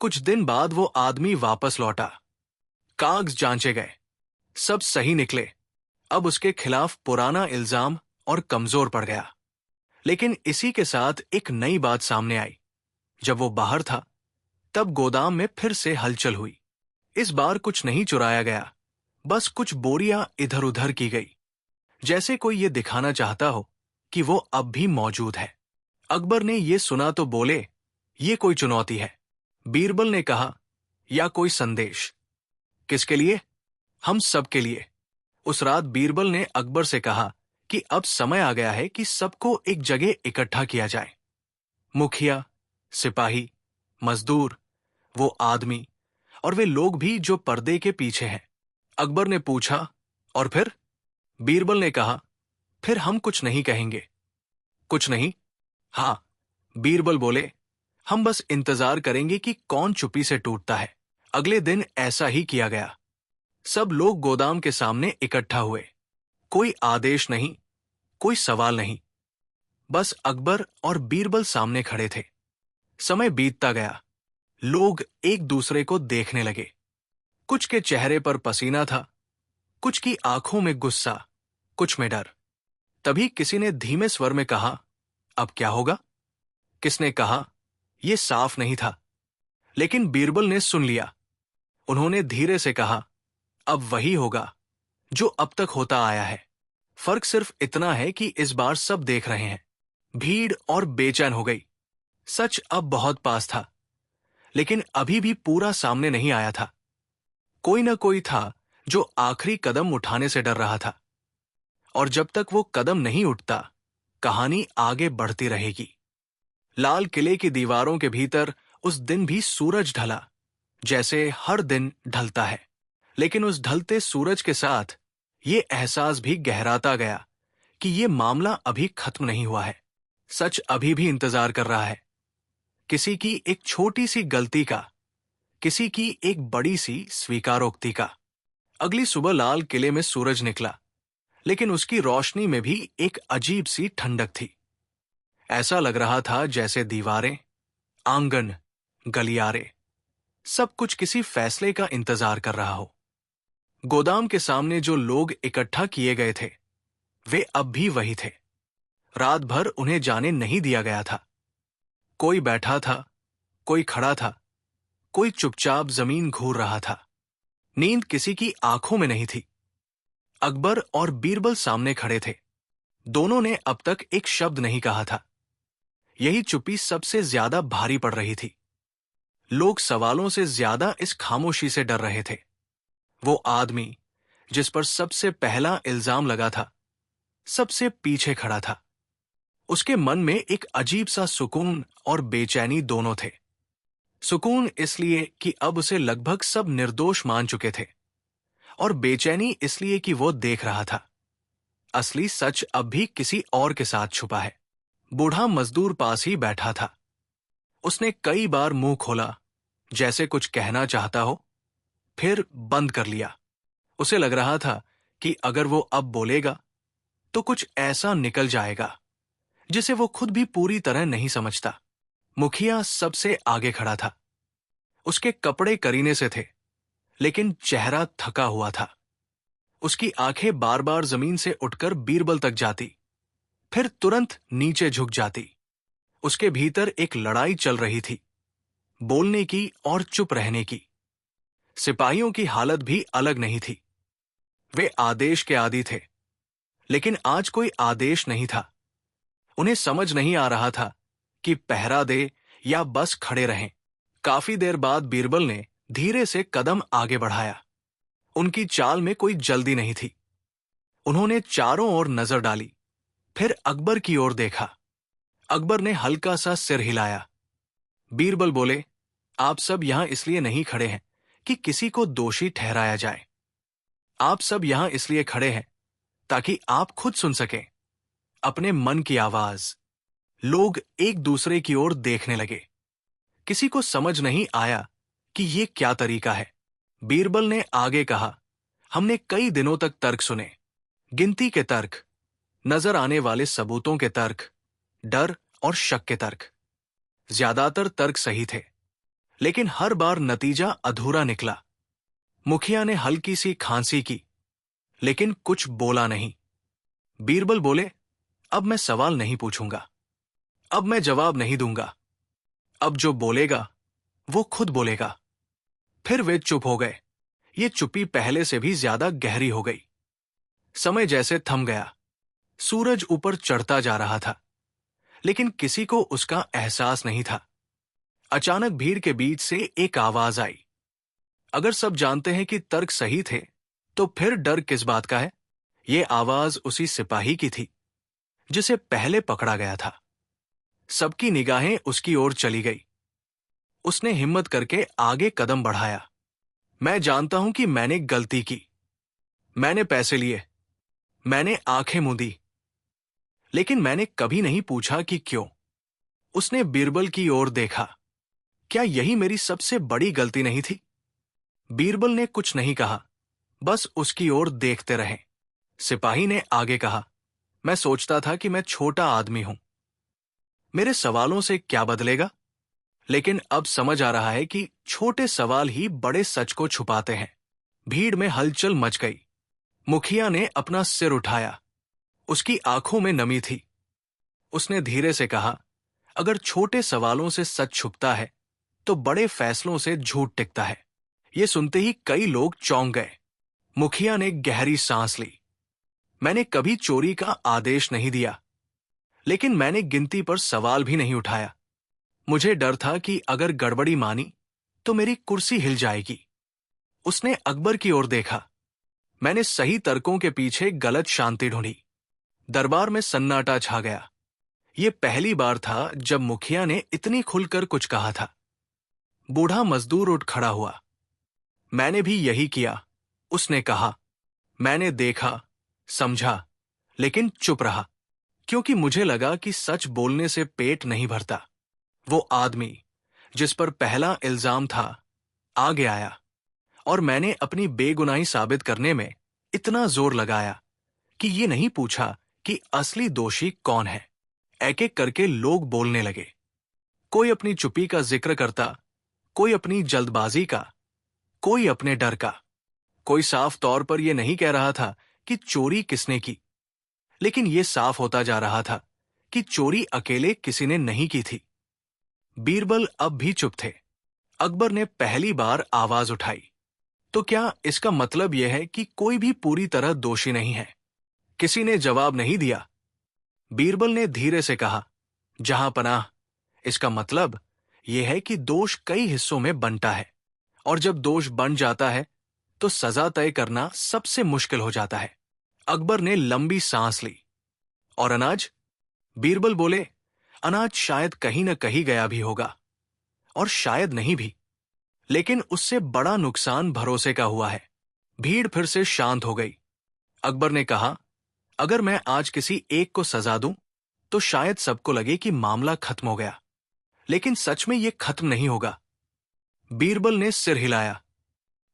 कुछ दिन बाद वो आदमी वापस लौटा। कागज जांचे गए, सब सही निकले। अब उसके खिलाफ पुराना इल्जाम और कमजोर पड़ गया। लेकिन इसी के साथ एक नई बात सामने आई। जब वो बाहर था, तब गोदाम में फिर से हलचल हुई। इस बार कुछ नहीं चुराया गया, बस कुछ बोरियां इधर उधर की गई, जैसे कोई ये दिखाना चाहता हो कि वो अब भी मौजूद है। अकबर ने ये सुना तो बोले, ये कोई चुनौती है। बीरबल ने कहा, या कोई संदेश? किसके लिए? हम सब के लिए। उस रात बीरबल ने अकबर से कहा कि अब समय आ गया है कि सबको एक जगह इकट्ठा किया जाए। मुखिया, सिपाही, मजदूर, वो आदमी और वे लोग भी जो पर्दे के पीछे हैं। अकबर ने पूछा, और फिर? बीरबल ने कहा, फिर हम कुछ नहीं कहेंगे। कुछ नहीं? हाँ, बीरबल बोले, हम बस इंतजार करेंगे कि कौन चुप्पी से टूटता है। अगले दिन ऐसा ही किया गया। सब लोग गोदाम के सामने इकट्ठा हुए। कोई आदेश नहीं, कोई सवाल नहीं, बस अकबर और बीरबल सामने खड़े थे। समय बीतता गया। लोग एक दूसरे को देखने लगे। कुछ के चेहरे पर पसीना था, कुछ की आंखों में गुस्सा, कुछ में डर। तभी किसी ने धीमे स्वर में कहा, अब क्या होगा? किसने कहा, यह साफ नहीं था, लेकिन बीरबल ने सुन लिया। उन्होंने धीरे से कहा, अब वही होगा जो अब तक होता आया है। फर्क सिर्फ इतना है कि इस बार सब देख रहे हैं। भीड़ और बेचैन हो गई। सच अब बहुत पास था, लेकिन अभी भी पूरा सामने नहीं आया था। कोई न कोई था जो आखिरी कदम उठाने से डर रहा था, और जब तक वो कदम नहीं उठता, कहानी आगे बढ़ती रहेगी। लाल किले की दीवारों के भीतर उस दिन भी सूरज ढला, जैसे हर दिन ढलता है। लेकिन उस ढलते सूरज के साथ ये एहसास भी गहराता गया कि ये मामला अभी खत्म नहीं हुआ है। सच अभी भी इंतजार कर रहा है। किसी की एक छोटी सी गलती का, किसी की एक बड़ी सी स्वीकारोक्ति का। अगली सुबह लाल किले में सूरज निकला, लेकिन उसकी रोशनी में भी एक अजीब सी ठंडक थी। ऐसा लग रहा था जैसे दीवारें, आंगन, गलियारे, सब कुछ किसी फैसले का इंतजार कर रहा हो। गोदाम के सामने जो लोग इकट्ठा किए गए थे, वे अब भी वही थे। रात भर उन्हें जाने नहीं दिया गया था। कोई बैठा था, कोई खड़ा था, कोई चुपचाप जमीन घूर रहा था। नींद किसी की आंखों में नहीं थी। अकबर और बीरबल सामने खड़े थे। दोनों ने अब तक एक शब्द नहीं कहा था। यही चुप्पी सबसे ज्यादा भारी पड़ रही थी। लोग सवालों से ज्यादा इस खामोशी से डर रहे थे। वो आदमी जिस पर सबसे पहला इल्जाम लगा था, सबसे पीछे खड़ा था। उसके मन में एक अजीब सा सुकून और बेचैनी दोनों थे। सुकून इसलिए कि अब उसे लगभग सब निर्दोष मान चुके थे, और बेचैनी इसलिए कि वो देख रहा था असली सच अब भी किसी और के साथ छुपा है। बूढ़ा मजदूर पास ही बैठा था। उसने कई बार मुंह खोला, जैसे कुछ कहना चाहता हो, फिर बंद कर लिया। उसे लग रहा था कि अगर वो अब बोलेगा तो कुछ ऐसा निकल जाएगा जिसे वो खुद भी पूरी तरह नहीं समझता। मुखिया सबसे आगे खड़ा था। उसके कपड़े करीने से थे, लेकिन चेहरा थका हुआ था। उसकी आंखें बार बार जमीन से उठकर बीरबल तक जाती, फिर तुरंत नीचे झुक जाती। उसके भीतर एक लड़ाई चल रही थी, बोलने की और चुप रहने की। सिपाहियों की हालत भी अलग नहीं थी। वे आदेश के आदी थे, लेकिन आज कोई आदेश नहीं था। उन्हें समझ नहीं आ रहा था कि पहरा दे या बस खड़े रहें। काफी देर बाद बीरबल ने धीरे से कदम आगे बढ़ाया। उनकी चाल में कोई जल्दी नहीं थी। उन्होंने चारों ओर नजर डाली, फिर अकबर की ओर देखा। अकबर ने हल्का सा सिर हिलाया। बीरबल बोले, आप सब यहां इसलिए नहीं खड़े हैं कि किसी को दोषी ठहराया जाए। आप सब यहां इसलिए खड़े हैं ताकि आप खुद सुन सकें अपने मन की आवाज। लोग एक दूसरे की ओर देखने लगे। किसी को समझ नहीं आया कि ये क्या तरीका है। बीरबल ने आगे कहा, हमने कई दिनों तक तर्क सुने, गिनती के तर्क, नजर आने वाले सबूतों के तर्क, डर और शक के तर्क। ज्यादातर तर्क सही थे, लेकिन हर बार नतीजा अधूरा निकला। मुखिया ने हल्की सी खांसी की, लेकिन कुछ बोला नहीं। बीरबल बोले, अब मैं सवाल नहीं पूछूंगा, अब मैं जवाब नहीं दूंगा। अब जो बोलेगा वो खुद बोलेगा। फिर वे चुप हो गए। ये चुप्पी पहले से भी ज्यादा गहरी हो गई। समय जैसे थम गया। सूरज ऊपर चढ़ता जा रहा था, लेकिन किसी को उसका एहसास नहीं था। अचानक भीड़ के बीच से एक आवाज आई। अगर सब जानते हैं कि तर्क सही थे, तो फिर डर किस बात का है? ये आवाज उसी सिपाही की थी जिसे पहले पकड़ा गया था। सबकी निगाहें उसकी ओर चली गई। उसने हिम्मत करके आगे कदम बढ़ाया। मैं जानता हूं कि मैंने गलती की। मैंने पैसे लिए, मैंने आंखें मूंदी, लेकिन मैंने कभी नहीं पूछा कि क्यों। उसने बीरबल की ओर देखा। क्या यही मेरी सबसे बड़ी गलती नहीं थी? बीरबल ने कुछ नहीं कहा, बस उसकी ओर देखते रहे। सिपाही ने आगे कहा, मैं सोचता था कि मैं छोटा आदमी हूं, मेरे सवालों से क्या बदलेगा? लेकिन अब समझ आ रहा है कि छोटे सवाल ही बड़े सच को छुपाते हैं। भीड़ में हलचल मच गई। मुखिया ने अपना सिर उठाया। उसकी आंखों में नमी थी। उसने धीरे से कहा, अगर छोटे सवालों से सच छुपता है, तो बड़े फैसलों से झूठ टिकता है। ये सुनते ही कई लोग चौंक गए। मुखिया ने गहरी सांस ली। मैंने कभी चोरी का आदेश नहीं दिया, लेकिन मैंने गिनती पर सवाल भी नहीं उठाया। मुझे डर था कि अगर गड़बड़ी मानी तो मेरी कुर्सी हिल जाएगी। उसने अकबर की ओर देखा। मैंने सही तर्कों के पीछे गलत शांति ढूंढी। दरबार में सन्नाटा छा गया। ये पहली बार था जब मुखिया ने इतनी खुलकर कुछ कहा था। बूढ़ा मजदूर उठ खड़ा हुआ। मैंने भी यही किया, उसने कहा। मैंने देखा, समझा, लेकिन चुप रहा, क्योंकि मुझे लगा कि सच बोलने से पेट नहीं भरता। वो आदमी जिस पर पहला इल्जाम था आगे आया, और मैंने अपनी बेगुनाही साबित करने में इतना जोर लगाया कि ये नहीं पूछा कि असली दोषी कौन है। एक एक करके लोग बोलने लगे। कोई अपनी चुप्पी का जिक्र करता, कोई अपनी जल्दबाजी का, कोई अपने डर का। कोई साफ तौर पर यह नहीं कह रहा था कि चोरी किसने की, लेकिन यह साफ होता जा रहा था कि चोरी अकेले किसी ने नहीं की थी। बीरबल अब भी चुप थे। अकबर ने पहली बार आवाज उठाई, तो क्या इसका मतलब यह है कि कोई भी पूरी तरह दोषी नहीं है? किसी ने जवाब नहीं दिया। बीरबल ने धीरे से कहा, जहां पनाह, इसका मतलब यह है कि दोष कई हिस्सों में बंटा है, और जब दोष बन जाता है तो सजा तय करना सबसे मुश्किल हो जाता है। अकबर ने लंबी सांस ली। और अनाज? बीरबल बोले, अनाज शायद कहीं न कहीं गया भी होगा, और शायद नहीं भी, लेकिन उससे बड़ा नुकसान भरोसे का हुआ है। भीड़ फिर से शांत हो गई। अकबर ने कहा, अगर मैं आज किसी एक को सजा दूं, तो शायद सबको लगे कि मामला खत्म हो गया, लेकिन सच में यह खत्म नहीं होगा। बीरबल ने सिर हिलाया।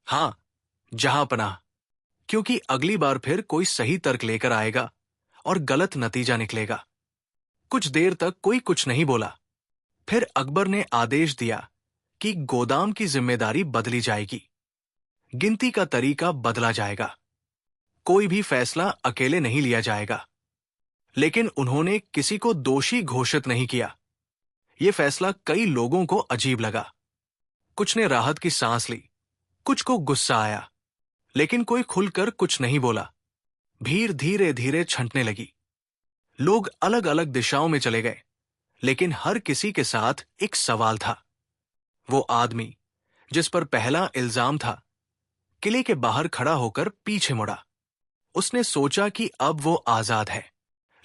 हां, जहां पनाह, क्योंकि अगली बार फिर कोई सही तर्क लेकर आएगा और गलत नतीजा निकलेगा। कुछ देर तक कोई कुछ नहीं बोला। फिर अकबर ने आदेश दिया कि गोदाम की जिम्मेदारी बदली जाएगी, गिनती का तरीका बदला जाएगा, कोई भी फैसला अकेले नहीं लिया जाएगा। लेकिन उन्होंने किसी को दोषी घोषित नहीं किया। यह फैसला कई लोगों को अजीब लगा। कुछ ने राहत की सांस ली, कुछ को गुस्सा आया, लेकिन कोई खुलकर कुछ नहीं बोला। भीड़ धीरे धीरे छंटने लगी। लोग अलग अलग दिशाओं में चले गए, लेकिन हर किसी के साथ एक सवाल था। वो आदमी जिस पर पहला इल्जाम था, किले के बाहर खड़ा होकर पीछे मुड़ा। उसने सोचा कि अब वो आजाद है,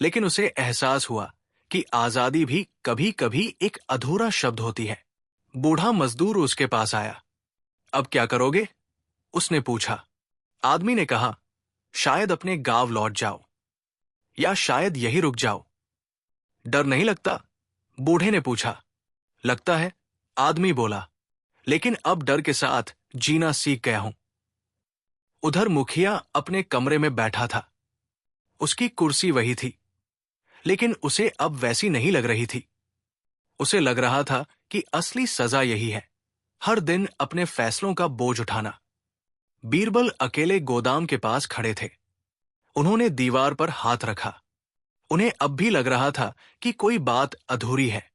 लेकिन उसे एहसास हुआ कि आजादी भी कभी कभी एक अधूरा शब्द होती है। बूढ़ा मजदूर उसके पास आया। अब क्या करोगे? उसने पूछा। आदमी ने कहा, शायद अपने गांव लौट जाओ, या शायद यही रुक जाओ। डर नहीं लगता? बूढ़े ने पूछा। लगता है, आदमी बोला, लेकिन अब डर के साथ जीना सीख गया हूं। उधर मुखिया अपने कमरे में बैठा था। उसकी कुर्सी वही थी, लेकिन उसे अब वैसी नहीं लग रही थी। उसे लग रहा था कि असली सजा यही है, हर दिन अपने फैसलों का बोझ उठाना। बीरबल अकेले गोदाम के पास खड़े थे। उन्होंने दीवार पर हाथ रखा। उन्हें अब भी लग रहा था कि कोई बात अधूरी है,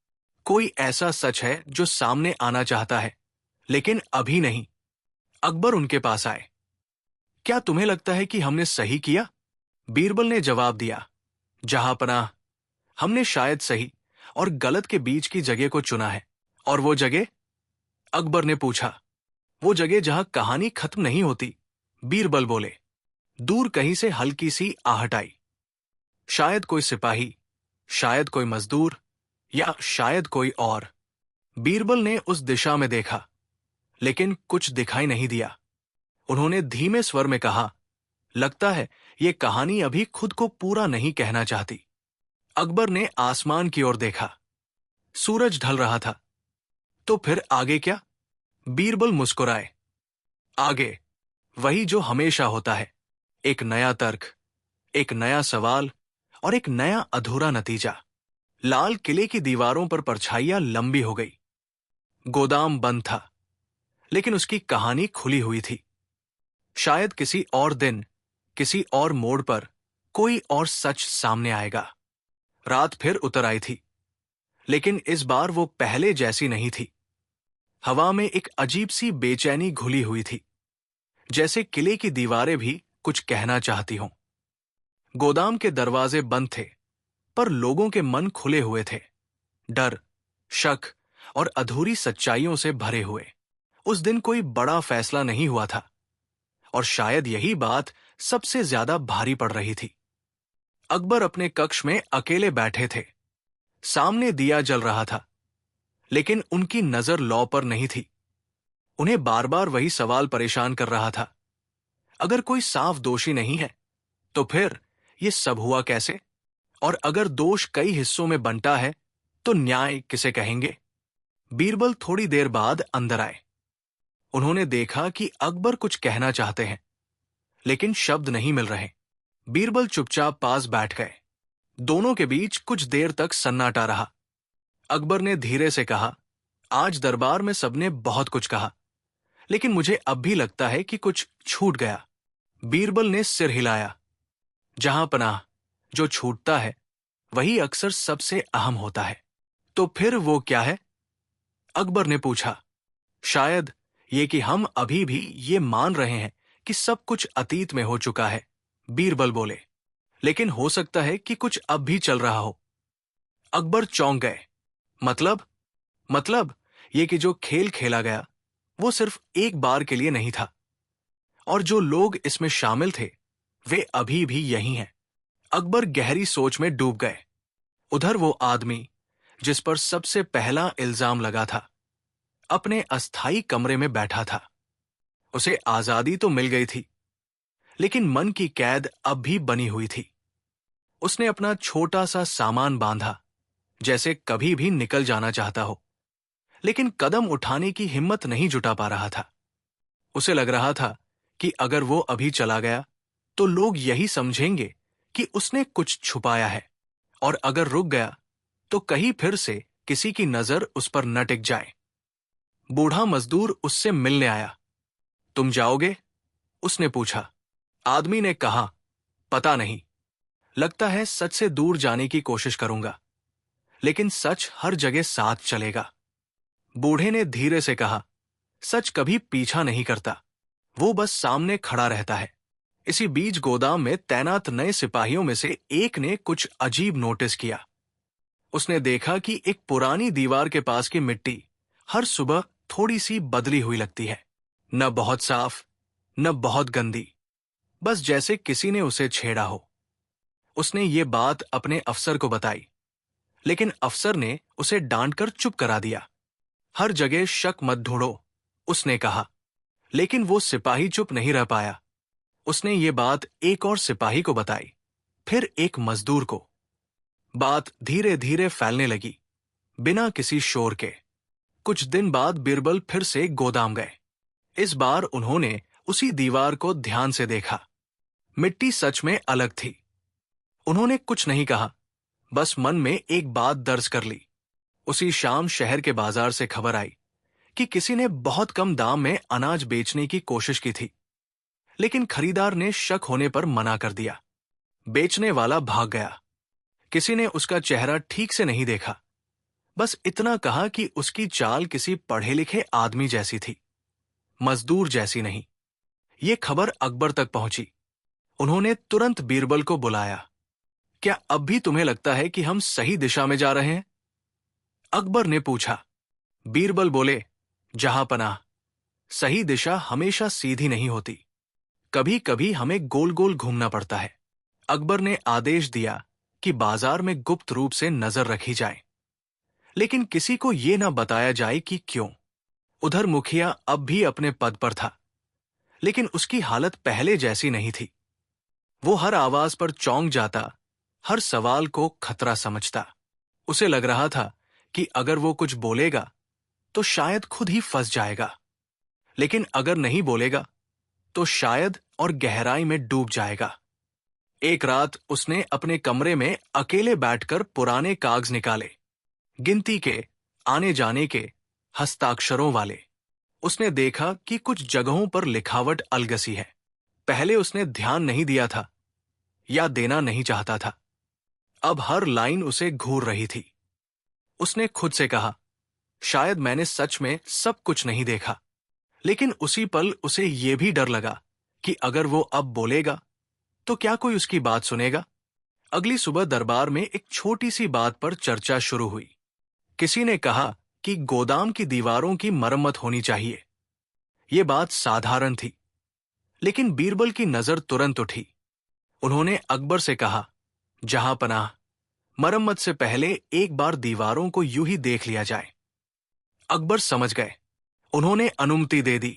कोई ऐसा सच है जो सामने आना चाहता है, लेकिन अभी नहीं। अकबर उनके पास आए। क्या तुम्हें लगता है कि हमने सही किया? बीरबल ने जवाब दिया, जहांपनाह, हमने शायद सही और गलत के बीच की जगह को चुना है। और वो जगह? अकबर ने पूछा। वो जगह जहां कहानी खत्म नहीं होती, बीरबल बोले। दूर कहीं से हल्की सी आहट आई। शायद कोई सिपाही, शायद कोई मजदूर, या शायद कोई और। बीरबल ने उस दिशा में देखा, लेकिन कुछ दिखाई नहीं दिया। उन्होंने धीमे स्वर में कहा, लगता है ये कहानी अभी खुद को पूरा नहीं कहना चाहती। अकबर ने आसमान की ओर देखा। सूरज ढल रहा था। तो फिर आगे क्या? बीरबल मुस्कुराए। आगे वही जो हमेशा होता है, एक नया तर्क, एक नया सवाल और एक नया अधूरा नतीजा। लाल किले की दीवारों पर परछाइयां लंबी हो गई। गोदाम बंद था, लेकिन उसकी कहानी खुली हुई थी। शायद किसी और दिन, किसी और मोड़ पर कोई और सच सामने आएगा। रात फिर उतर आई थी, लेकिन इस बार वो पहले जैसी नहीं थी। हवा में एक अजीब सी बेचैनी घुली हुई थी, जैसे किले की दीवारें भी कुछ कहना चाहती हों। गोदाम के दरवाजे बंद थे, पर लोगों के मन खुले हुए थे, डर, शक और अधूरी सच्चाइयों से भरे हुए। उस दिन कोई बड़ा फैसला नहीं हुआ था, और शायद यही बात सबसे ज्यादा भारी पड़ रही थी। अकबर अपने कक्ष में अकेले बैठे थे। सामने दिया जल रहा था, लेकिन उनकी नजर लौ पर नहीं थी। उन्हें बार बार वही सवाल परेशान कर रहा था। अगर कोई साफ दोषी नहीं है, तो फिर ये सब हुआ कैसे? और अगर दोष कई हिस्सों में बंटा है, तो न्याय किसे कहेंगे? बीरबल थोड़ी देर बाद अंदर आए। उन्होंने देखा कि अकबर कुछ कहना चाहते हैं, लेकिन शब्द नहीं मिल रहे। बीरबल चुपचाप पास बैठ गए। दोनों के बीच कुछ देर तक सन्नाटा रहा। अकबर ने धीरे से कहा, आज दरबार में सबने बहुत कुछ कहा, लेकिन मुझे अब भी लगता है कि कुछ छूट गया। बीरबल ने सिर हिलाया। जहां पनाह, जो छूटता है वही अक्सर सबसे अहम होता है। तो फिर वो क्या है? अकबर ने पूछा। शायद ये कि हम अभी भी ये मान रहे हैं कि सब कुछ अतीत में हो चुका है, बीरबल बोले। लेकिन हो सकता है कि कुछ अब भी चल रहा हो। अकबर चौंक गए। मतलब ये कि जो खेल खेला गया वो सिर्फ एक बार के लिए नहीं था, और जो लोग इसमें शामिल थे वे अभी भी यही हैं। अकबर गहरी सोच में डूब गए। उधर वो आदमी जिस पर सबसे पहला इल्जाम लगा था अपने अस्थाई कमरे में बैठा था। उसे आजादी तो मिल गई थी, लेकिन मन की कैद अब भी बनी हुई थी। उसने अपना छोटा सा सामान बांधा, जैसे कभी भी निकल जाना चाहता हो, लेकिन कदम उठाने की हिम्मत नहीं जुटा पा रहा था। उसे लग रहा था कि अगर वो अभी चला गया तो लोग यही समझेंगे कि उसने कुछ छुपाया है, और अगर रुक गया तो कहीं फिर से किसी की नजर उस पर न टिक जाए। बूढ़ा मजदूर उससे मिलने आया। तुम जाओगे? उसने पूछा। आदमी ने कहा, पता नहीं, लगता है सच से दूर जाने की कोशिश करूंगा, लेकिन सच हर जगह साथ चलेगा। बूढ़े ने धीरे से कहा, सच कभी पीछा नहीं करता, वो बस सामने खड़ा रहता है। इसी बीच गोदाम में तैनात नए सिपाहियों में से एक ने कुछ अजीब नोटिस किया। उसने देखा कि एक पुरानी दीवार के पास की मिट्टी हर सुबह थोड़ी सी बदली हुई लगती है, न बहुत साफ न बहुत गंदी, बस जैसे किसी ने उसे छेड़ा हो। उसने ये बात अपने अफसर को बताई, लेकिन अफसर ने उसे डांटकर चुप करा दिया। हर जगह शक मत ढूंढो, उसने कहा, लेकिन वो सिपाही चुप नहीं रह पाया। उसने ये बात एक और सिपाही को बताई, फिर एक मजदूर को। बात धीरे धीरे फैलने लगी, बिना किसी शोर के। कुछ दिन बाद बीरबल फिर से गोदाम गए। इस बार उन्होंने उसी दीवार को ध्यान से देखा। मिट्टी सच में अलग थी। उन्होंने कुछ नहीं कहा, बस मन में एक बात दर्ज कर ली। उसी शाम शहर के बाजार से खबर आई कि किसी ने बहुत कम दाम में अनाज बेचने की कोशिश की थी, लेकिन खरीदार ने शक होने पर मना कर दिया। बेचने वाला भाग गया। किसी ने उसका चेहरा ठीक से नहीं देखा, बस इतना कहा कि उसकी चाल किसी पढ़े लिखे आदमी जैसी थी, मजदूर जैसी नहीं। ये खबर अकबर तक पहुंची। उन्होंने तुरंत बीरबल को बुलाया। क्या अब भी तुम्हें लगता है कि हम सही दिशा में जा रहे हैं? अकबर ने पूछा। बीरबल बोले, जहां पनाह, सही दिशा हमेशा सीधी नहीं होती, कभी कभी हमें गोल गोल घूमना पड़ता है। अकबर ने आदेश दिया कि बाजार में गुप्त रूप से नजर रखी जाए, लेकिन किसी को यह ना बताया जाए कि क्यों। उधर मुखिया अब भी अपने पद पर था, लेकिन उसकी हालत पहले जैसी नहीं थी। वो हर आवाज पर चौंक जाता, हर सवाल को खतरा समझता। उसे लग रहा था कि अगर वो कुछ बोलेगा तो शायद खुद ही फंस जाएगा, लेकिन अगर नहीं बोलेगा तो शायद और गहराई में डूब जाएगा। एक रात उसने अपने कमरे में अकेले बैठकर पुराने कागज निकाले, गिनती के, आने जाने के, हस्ताक्षरों वाले। उसने देखा कि कुछ जगहों पर लिखावट अलगसी है। पहले उसने ध्यान नहीं दिया था या देना नहीं चाहता था। अब हर लाइन उसे घूर रही थी। उसने खुद से कहा, शायद मैंने सच में सब कुछ नहीं देखा। लेकिन उसी पल उसे यह भी डर लगा कि अगर वो अब बोलेगा तो क्या कोई उसकी बात सुनेगा। अगली सुबह दरबार में एक छोटी सी बात पर चर्चा शुरू हुई। किसी ने कहा कि गोदाम की दीवारों की मरम्मत होनी चाहिए। ये बात साधारण थी, लेकिन बीरबल की नजर तुरंत उठी। उन्होंने अकबर से कहा, जहां पनाह, मरम्मत से पहले एक बार दीवारों को यूं ही देख लिया जाए। अकबर समझ गए। उन्होंने अनुमति दे दी।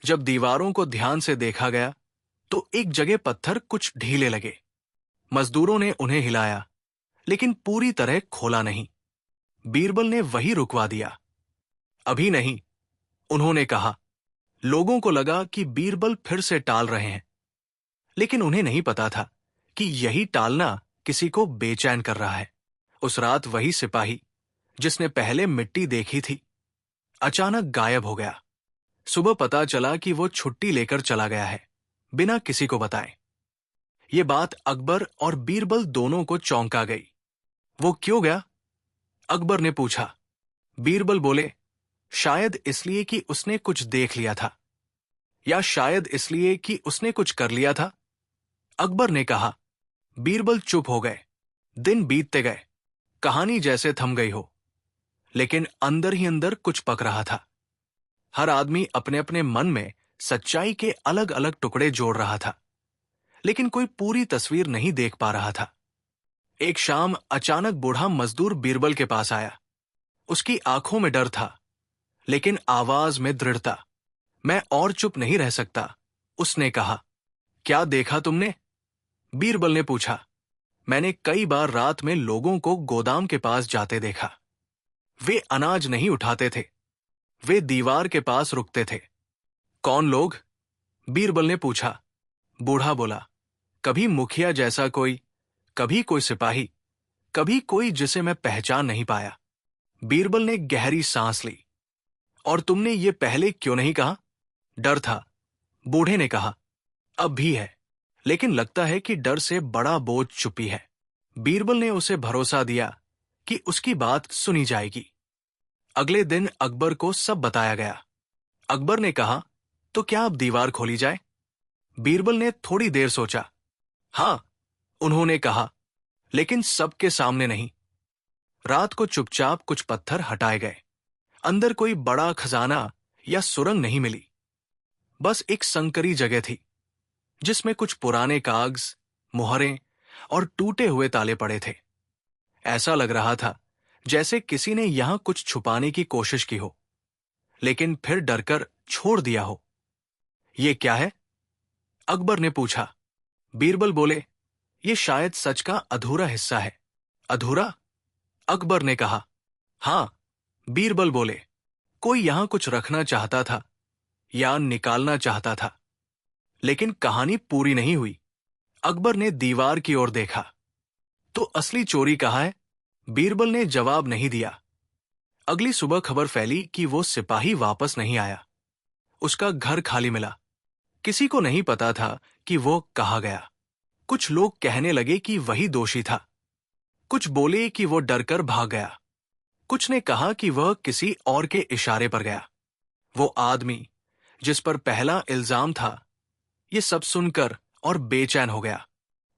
जब दीवारों को ध्यान से देखा गया तो एक जगह पत्थर कुछ ढीले लगे। मजदूरों ने उन्हें हिलाया, लेकिन पूरी तरह खोला नहीं। बीरबल ने वही रुकवा दिया। अभी नहीं, उन्होंने कहा। लोगों को लगा कि बीरबल फिर से टाल रहे हैं, लेकिन उन्हें नहीं पता था कि यही टालना किसी को बेचैन कर रहा है। उस रात वही सिपाही जिसने पहले मिट्टी देखी थी अचानक गायब हो गया। सुबह पता चला कि वो छुट्टी लेकर चला गया है, बिना किसी को बताए। ये बात अकबर और बीरबल दोनों को चौंका गई। वो क्यों गया? अकबर ने पूछा। बीरबल बोले, शायद इसलिए कि उसने कुछ देख लिया था, या शायद इसलिए कि उसने कुछ कर लिया था। अकबर ने कहा। बीरबल चुप हो गए। दिन बीतते गए, कहानी जैसे थम गई हो, लेकिन अंदर ही अंदर कुछ पक रहा था। हर आदमी अपने अपने मन में सच्चाई के अलग अलग टुकड़े जोड़ रहा था, लेकिन कोई पूरी तस्वीर नहीं देख पा रहा था। एक शाम अचानक बूढ़ा मजदूर बीरबल के पास आया। उसकी आंखों में डर था, लेकिन आवाज में दृढ़ता। मैं और चुप नहीं रह सकता, उसने कहा। क्या देखा तुमने? बीरबल ने पूछा। मैंने कई बार रात में लोगों को गोदाम के पास जाते देखा। वे अनाज नहीं उठाते थे, वे दीवार के पास रुकते थे। कौन लोग? बीरबल ने पूछा। बूढ़ा बोला, कभी मुखिया जैसा कोई, कभी कोई सिपाही, कभी कोई जिसे मैं पहचान नहीं पाया। बीरबल ने गहरी सांस ली। और तुमने ये पहले क्यों नहीं कहा? डर था, बूढ़े ने कहा। अब भी है, लेकिन लगता है कि डर से बड़ा बोझ छुपी है। बीरबल ने उसे भरोसा दिया कि उसकी बात सुनी जाएगी। अगले दिन अकबर को सब बताया गया। अकबर ने कहा, तो क्या अब दीवार खोली जाए? बीरबल ने थोड़ी देर सोचा। हां, उन्होंने कहा, लेकिन सबके सामने नहीं। रात को चुपचाप कुछ पत्थर हटाए गए। अंदर कोई बड़ा खजाना या सुरंग नहीं मिली। बस एक संकरी जगह थी, जिसमें कुछ पुराने कागज, मुहरें और टूटे हुए ताले पड़े थे। ऐसा लग रहा था जैसे किसी ने यहां कुछ छुपाने की कोशिश की हो, लेकिन फिर डरकर छोड़ दिया हो। ये क्या है? अकबर ने पूछा। बीरबल बोले, ये शायद सच का अधूरा हिस्सा है। अधूरा? अकबर ने कहा। हां, बीरबल बोले, कोई यहां कुछ रखना चाहता था या निकालना चाहता था, लेकिन कहानी पूरी नहीं हुई। अकबर ने दीवार की ओर देखा। तो असली चोरी कहाँ है? बीरबल ने जवाब नहीं दिया। अगली सुबह खबर फैली कि वो सिपाही वापस नहीं आया। उसका घर खाली मिला। किसी को नहीं पता था कि वो कहाँ गया। कुछ लोग कहने लगे कि वही दोषी था, कुछ बोले कि वो डरकर भाग गया, कुछ ने कहा कि वह किसी और के इशारे पर गया। वो आदमी जिस पर पहला इल्जाम था, ये सब सुनकर और बेचैन हो गया।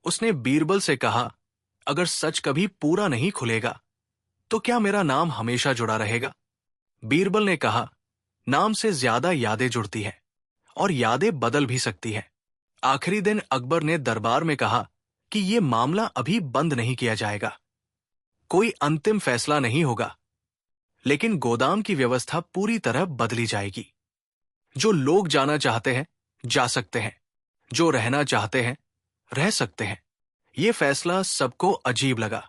उसने बीरबल से कहा, अगर सच कभी पूरा नहीं खुलेगा तो क्या मेरा नाम हमेशा जुड़ा रहेगा? बीरबल ने कहा, नाम से ज्यादा यादें जुड़ती हैं और यादें बदल भी सकती हैं। आखिरी दिन अकबर ने दरबार में कहा कि यह मामला अभी बंद नहीं किया जाएगा। कोई अंतिम फैसला नहीं होगा, लेकिन गोदाम की व्यवस्था पूरी तरह बदली जाएगी। जो लोग जाना चाहते हैं, जा सकते हैं। जो रहना चाहते हैं, रह सकते हैं। यह फैसला सबको अजीब लगा,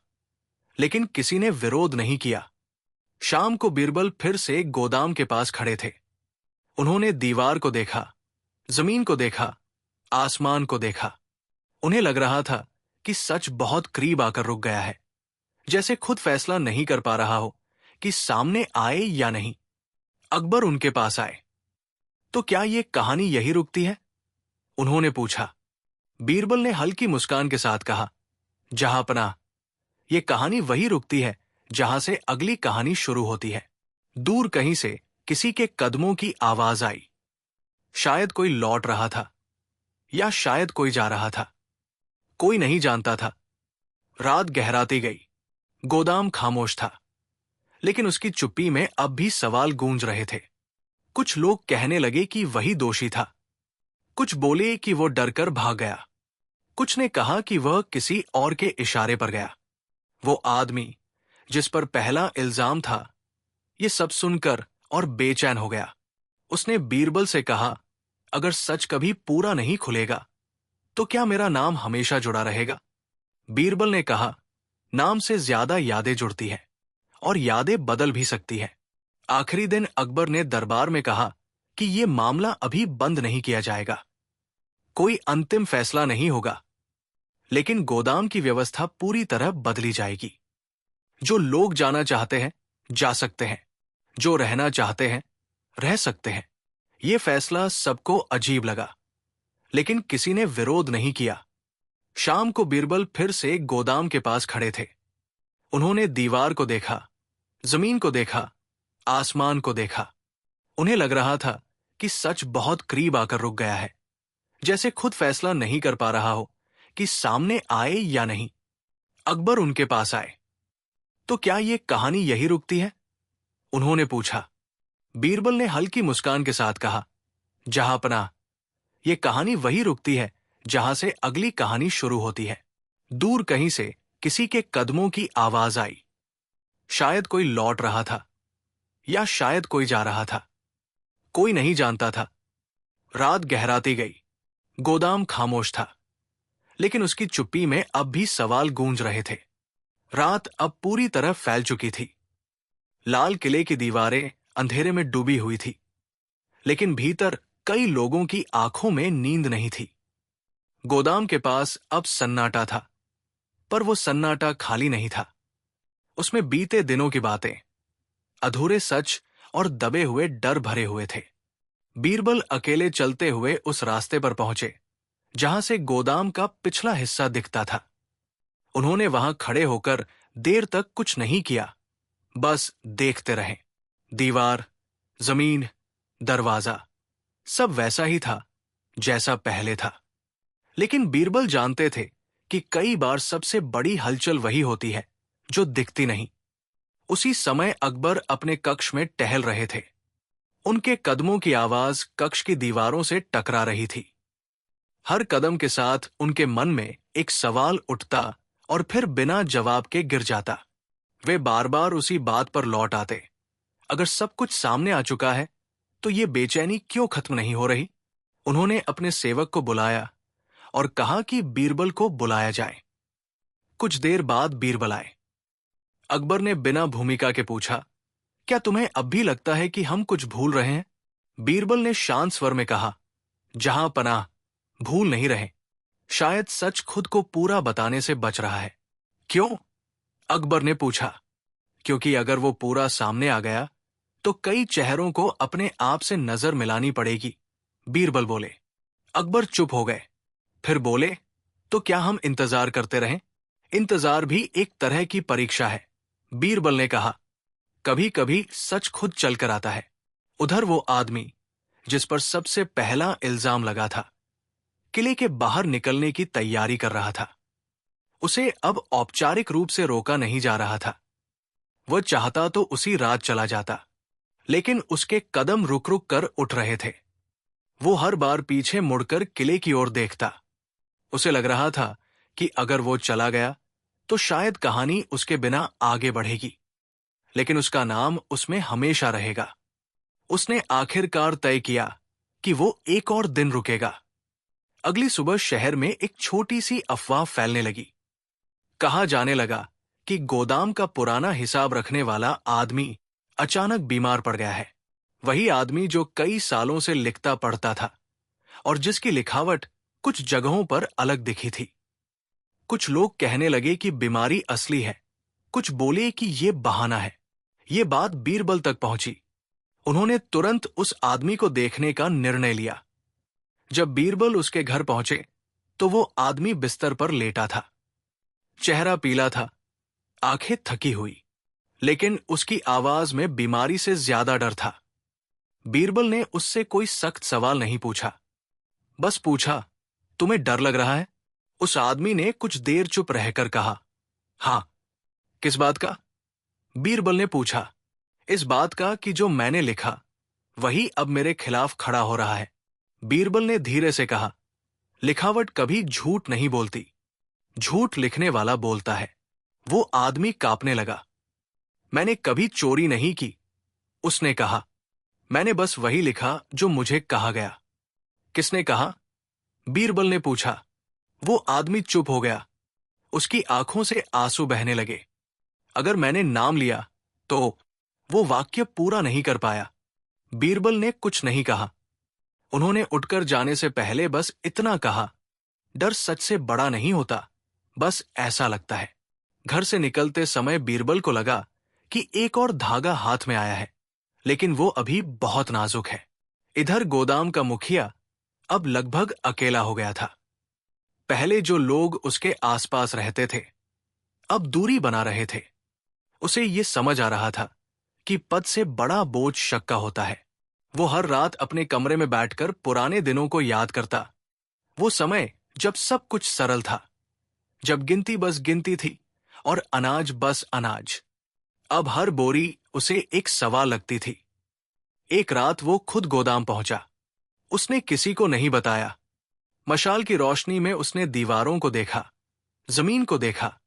लेकिन किसी ने विरोध नहीं किया। शाम को बीरबल फिर से गोदाम के पास खड़े थे। उन्होंने दीवार को देखा, जमीन को देखा, आसमान को देखा। उन्हें लग रहा था कि सच बहुत करीब आकर रुक गया है, जैसे खुद फैसला नहीं कर पा रहा हो कि सामने आए या नहीं। अकबर उनके पास आए। तो क्या यह कहानी यही रुकती है? उन्होंने पूछा। बीरबल ने हल्की मुस्कान के साथ कहा, जहांपनाह, यह कहानी वही रुकती है जहां से अगली कहानी शुरू होती है। दूर कहीं से किसी के कदमों की आवाज आई। शायद कोई लौट रहा था, या शायद कोई जा रहा था। कोई नहीं जानता था। रात गहराती गई। गोदाम खामोश था, लेकिन उसकी चुप्पी में अब भी सवाल गूंज रहे थे। कुछ लोग कहने लगे कि वही दोषी था, कुछ बोले कि वो डरकर भाग गया, कुछ ने कहा कि वह किसी और के इशारे पर गया। वो आदमी जिस पर पहला इल्जाम था, ये सब सुनकर और बेचैन हो गया। उसने बीरबल से कहा, अगर सच कभी पूरा नहीं खुलेगा तो क्या मेरा नाम हमेशा जुड़ा रहेगा? बीरबल ने कहा, नाम से ज्यादा यादें जुड़ती हैं और यादें बदल भी सकती हैं। आखिरी दिन अकबर ने दरबार में कहा कि यह मामला अभी बंद नहीं किया जाएगा। कोई अंतिम फैसला नहीं होगा, लेकिन गोदाम की व्यवस्था पूरी तरह बदली जाएगी। जो लोग जाना चाहते हैं, जा सकते हैं। जो रहना चाहते हैं, रह सकते हैं। यह फैसला सबको अजीब लगा, लेकिन किसी ने विरोध नहीं किया। शाम को बीरबल फिर से गोदाम के पास खड़े थे। उन्होंने दीवार को देखा, जमीन को देखा, आसमान को देखा। उन्हें लग रहा था कि सच बहुत करीब आकर रुक गया है, जैसे खुद फैसला नहीं कर पा रहा हो कि सामने आए या नहीं। अकबर उनके पास आए। तो क्या यह कहानी यही रुकती है? उन्होंने पूछा। बीरबल ने हल्की मुस्कान के साथ कहा, जहांपनाह। ये कहानी वही रुकती है जहां से अगली कहानी शुरू होती है। दूर कहीं से किसी के कदमों की आवाज आई। शायद कोई लौट रहा था, या शायद कोई जा रहा था। कोई नहीं जानता था। रात गहराती गई। गोदाम खामोश था, लेकिन उसकी चुप्पी में अब भी सवाल गूंज रहे थे। रात अब पूरी तरह फैल चुकी थी। लाल किले की दीवारें अंधेरे में डूबी हुई थी, लेकिन भीतर कई लोगों की आंखों में नींद नहीं थी। गोदाम के पास अब सन्नाटा था, पर वो सन्नाटा खाली नहीं था। उसमें बीते दिनों की बातें, अधूरे सच और दबे हुए डर भरे हुए थे। बीरबल अकेले चलते हुए उस रास्ते पर पहुंचे जहां से गोदाम का पिछला हिस्सा दिखता था। उन्होंने वहां खड़े होकर देर तक कुछ नहीं किया, बस देखते रहे। दीवार, जमीन, दरवाजा, सब वैसा ही था जैसा पहले था। लेकिन बीरबल जानते थे कि कई बार सबसे बड़ी हलचल वही होती है जो दिखती नहीं। उसी समय अकबर अपने कक्ष में टहल रहे थे। उनके कदमों की आवाज कक्ष की दीवारों से टकरा रही थी। हर कदम के साथ उनके मन में एक सवाल उठता और फिर बिना जवाब के गिर जाता। वे बार बार उसी बात पर लौट आते। अगर सब कुछ सामने आ चुका है तो ये बेचैनी क्यों खत्म नहीं हो रही? उन्होंने अपने सेवक को बुलाया और कहा कि बीरबल को बुलाया जाए। कुछ देर बाद बीरबल आए। अकबर ने बिना भूमिका के पूछा, क्या तुम्हें अब भी लगता है कि हम कुछ भूल रहे हैं? बीरबल ने शांत स्वर में कहा, जहां पनाह, भूल नहीं रहे। शायद सच खुद को पूरा बताने से बच रहा है। क्यों? अकबर ने पूछा। क्योंकि अगर वो पूरा सामने आ गया तो कई चेहरों को अपने आप से नजर मिलानी पड़ेगी, बीरबल बोले। अकबर चुप हो गए, फिर बोले, तो क्या हम इंतजार करते रहें? इंतजार भी एक तरह की परीक्षा है, बीरबल ने कहा। कभी कभी सच खुद चलकर आता है। उधर वो आदमी जिस पर सबसे पहला इल्जाम लगा था, किले के बाहर निकलने की तैयारी कर रहा था। उसे अब औपचारिक रूप से रोका नहीं जा रहा था। वह चाहता तो उसी रात चला जाता, लेकिन उसके कदम रुक रुक कर उठ रहे थे। वो हर बार पीछे मुड़कर किले की ओर देखता। उसे लग रहा था कि अगर वो चला गया तो शायद कहानी उसके बिना आगे बढ़ेगी, लेकिन उसका नाम उसमें हमेशा रहेगा। उसने आखिरकार तय किया कि वो एक और दिन रुकेगा। अगली सुबह शहर में एक छोटी सी अफवाह फैलने लगी। कहा जाने लगा कि गोदाम का पुराना हिसाब रखने वाला आदमी अचानक बीमार पड़ गया है। वही आदमी जो कई सालों से लिखता पढ़ता था और जिसकी लिखावट कुछ जगहों पर अलग दिखी थी। कुछ लोग कहने लगे कि बीमारी असली है, कुछ बोले कि ये बहाना है। ये बात बीरबल तक पहुंची। उन्होंने तुरंत उस आदमी को देखने का निर्णय लिया। जब बीरबल उसके घर पहुंचे तो वो आदमी बिस्तर पर लेटा था। चेहरा पीला था, आंखें थकी हुई, लेकिन उसकी आवाज में बीमारी से ज्यादा डर था। बीरबल ने उससे कोई सख्त सवाल नहीं पूछा, बस पूछा, तुम्हें डर लग रहा है? उस आदमी ने कुछ देर चुप रहकर कहा, हां। किस बात का? बीरबल ने पूछा। इस बात का कि जो मैंने लिखा वही अब मेरे खिलाफ खड़ा हो रहा है। बीरबल ने धीरे से कहा, लिखावट कभी झूठ नहीं बोलती, झूठ लिखने वाला बोलता है। वो आदमी कांपने लगा। मैंने कभी चोरी नहीं की, उसने कहा। मैंने बस वही लिखा जो मुझे कहा गया। किसने कहा? बीरबल ने पूछा। वो आदमी चुप हो गया। उसकी आंखों से आंसू बहने लगे। अगर मैंने नाम लिया तो वो वाक्य पूरा नहीं कर पाया। बीरबल ने कुछ नहीं कहा। उन्होंने उठकर जाने से पहले बस इतना कहा, डर सच से बड़ा नहीं होता, बस ऐसा लगता है। घर से निकलते समय बीरबल को लगा कि एक और धागा हाथ में आया है, लेकिन वो अभी बहुत नाजुक है। इधर गोदाम का मुखिया अब लगभग अकेला हो गया था। पहले जो लोग उसके आसपास रहते थे अब दूरी बना रहे थे। उसे ये समझ आ रहा था कि पद से बड़ा बोझ शक का होता है। वो हर रात अपने कमरे में बैठकर पुराने दिनों को याद करता। वो समय जब सब कुछ सरल था, जब गिनती बस गिनती थी और अनाज बस अनाज। अब हर बोरी उसे एक सवाल लगती थी। एक रात वो खुद गोदाम पहुंचा। उसने किसी को नहीं बताया। मशाल की रोशनी में उसने दीवारों को देखा, जमीन को देखा,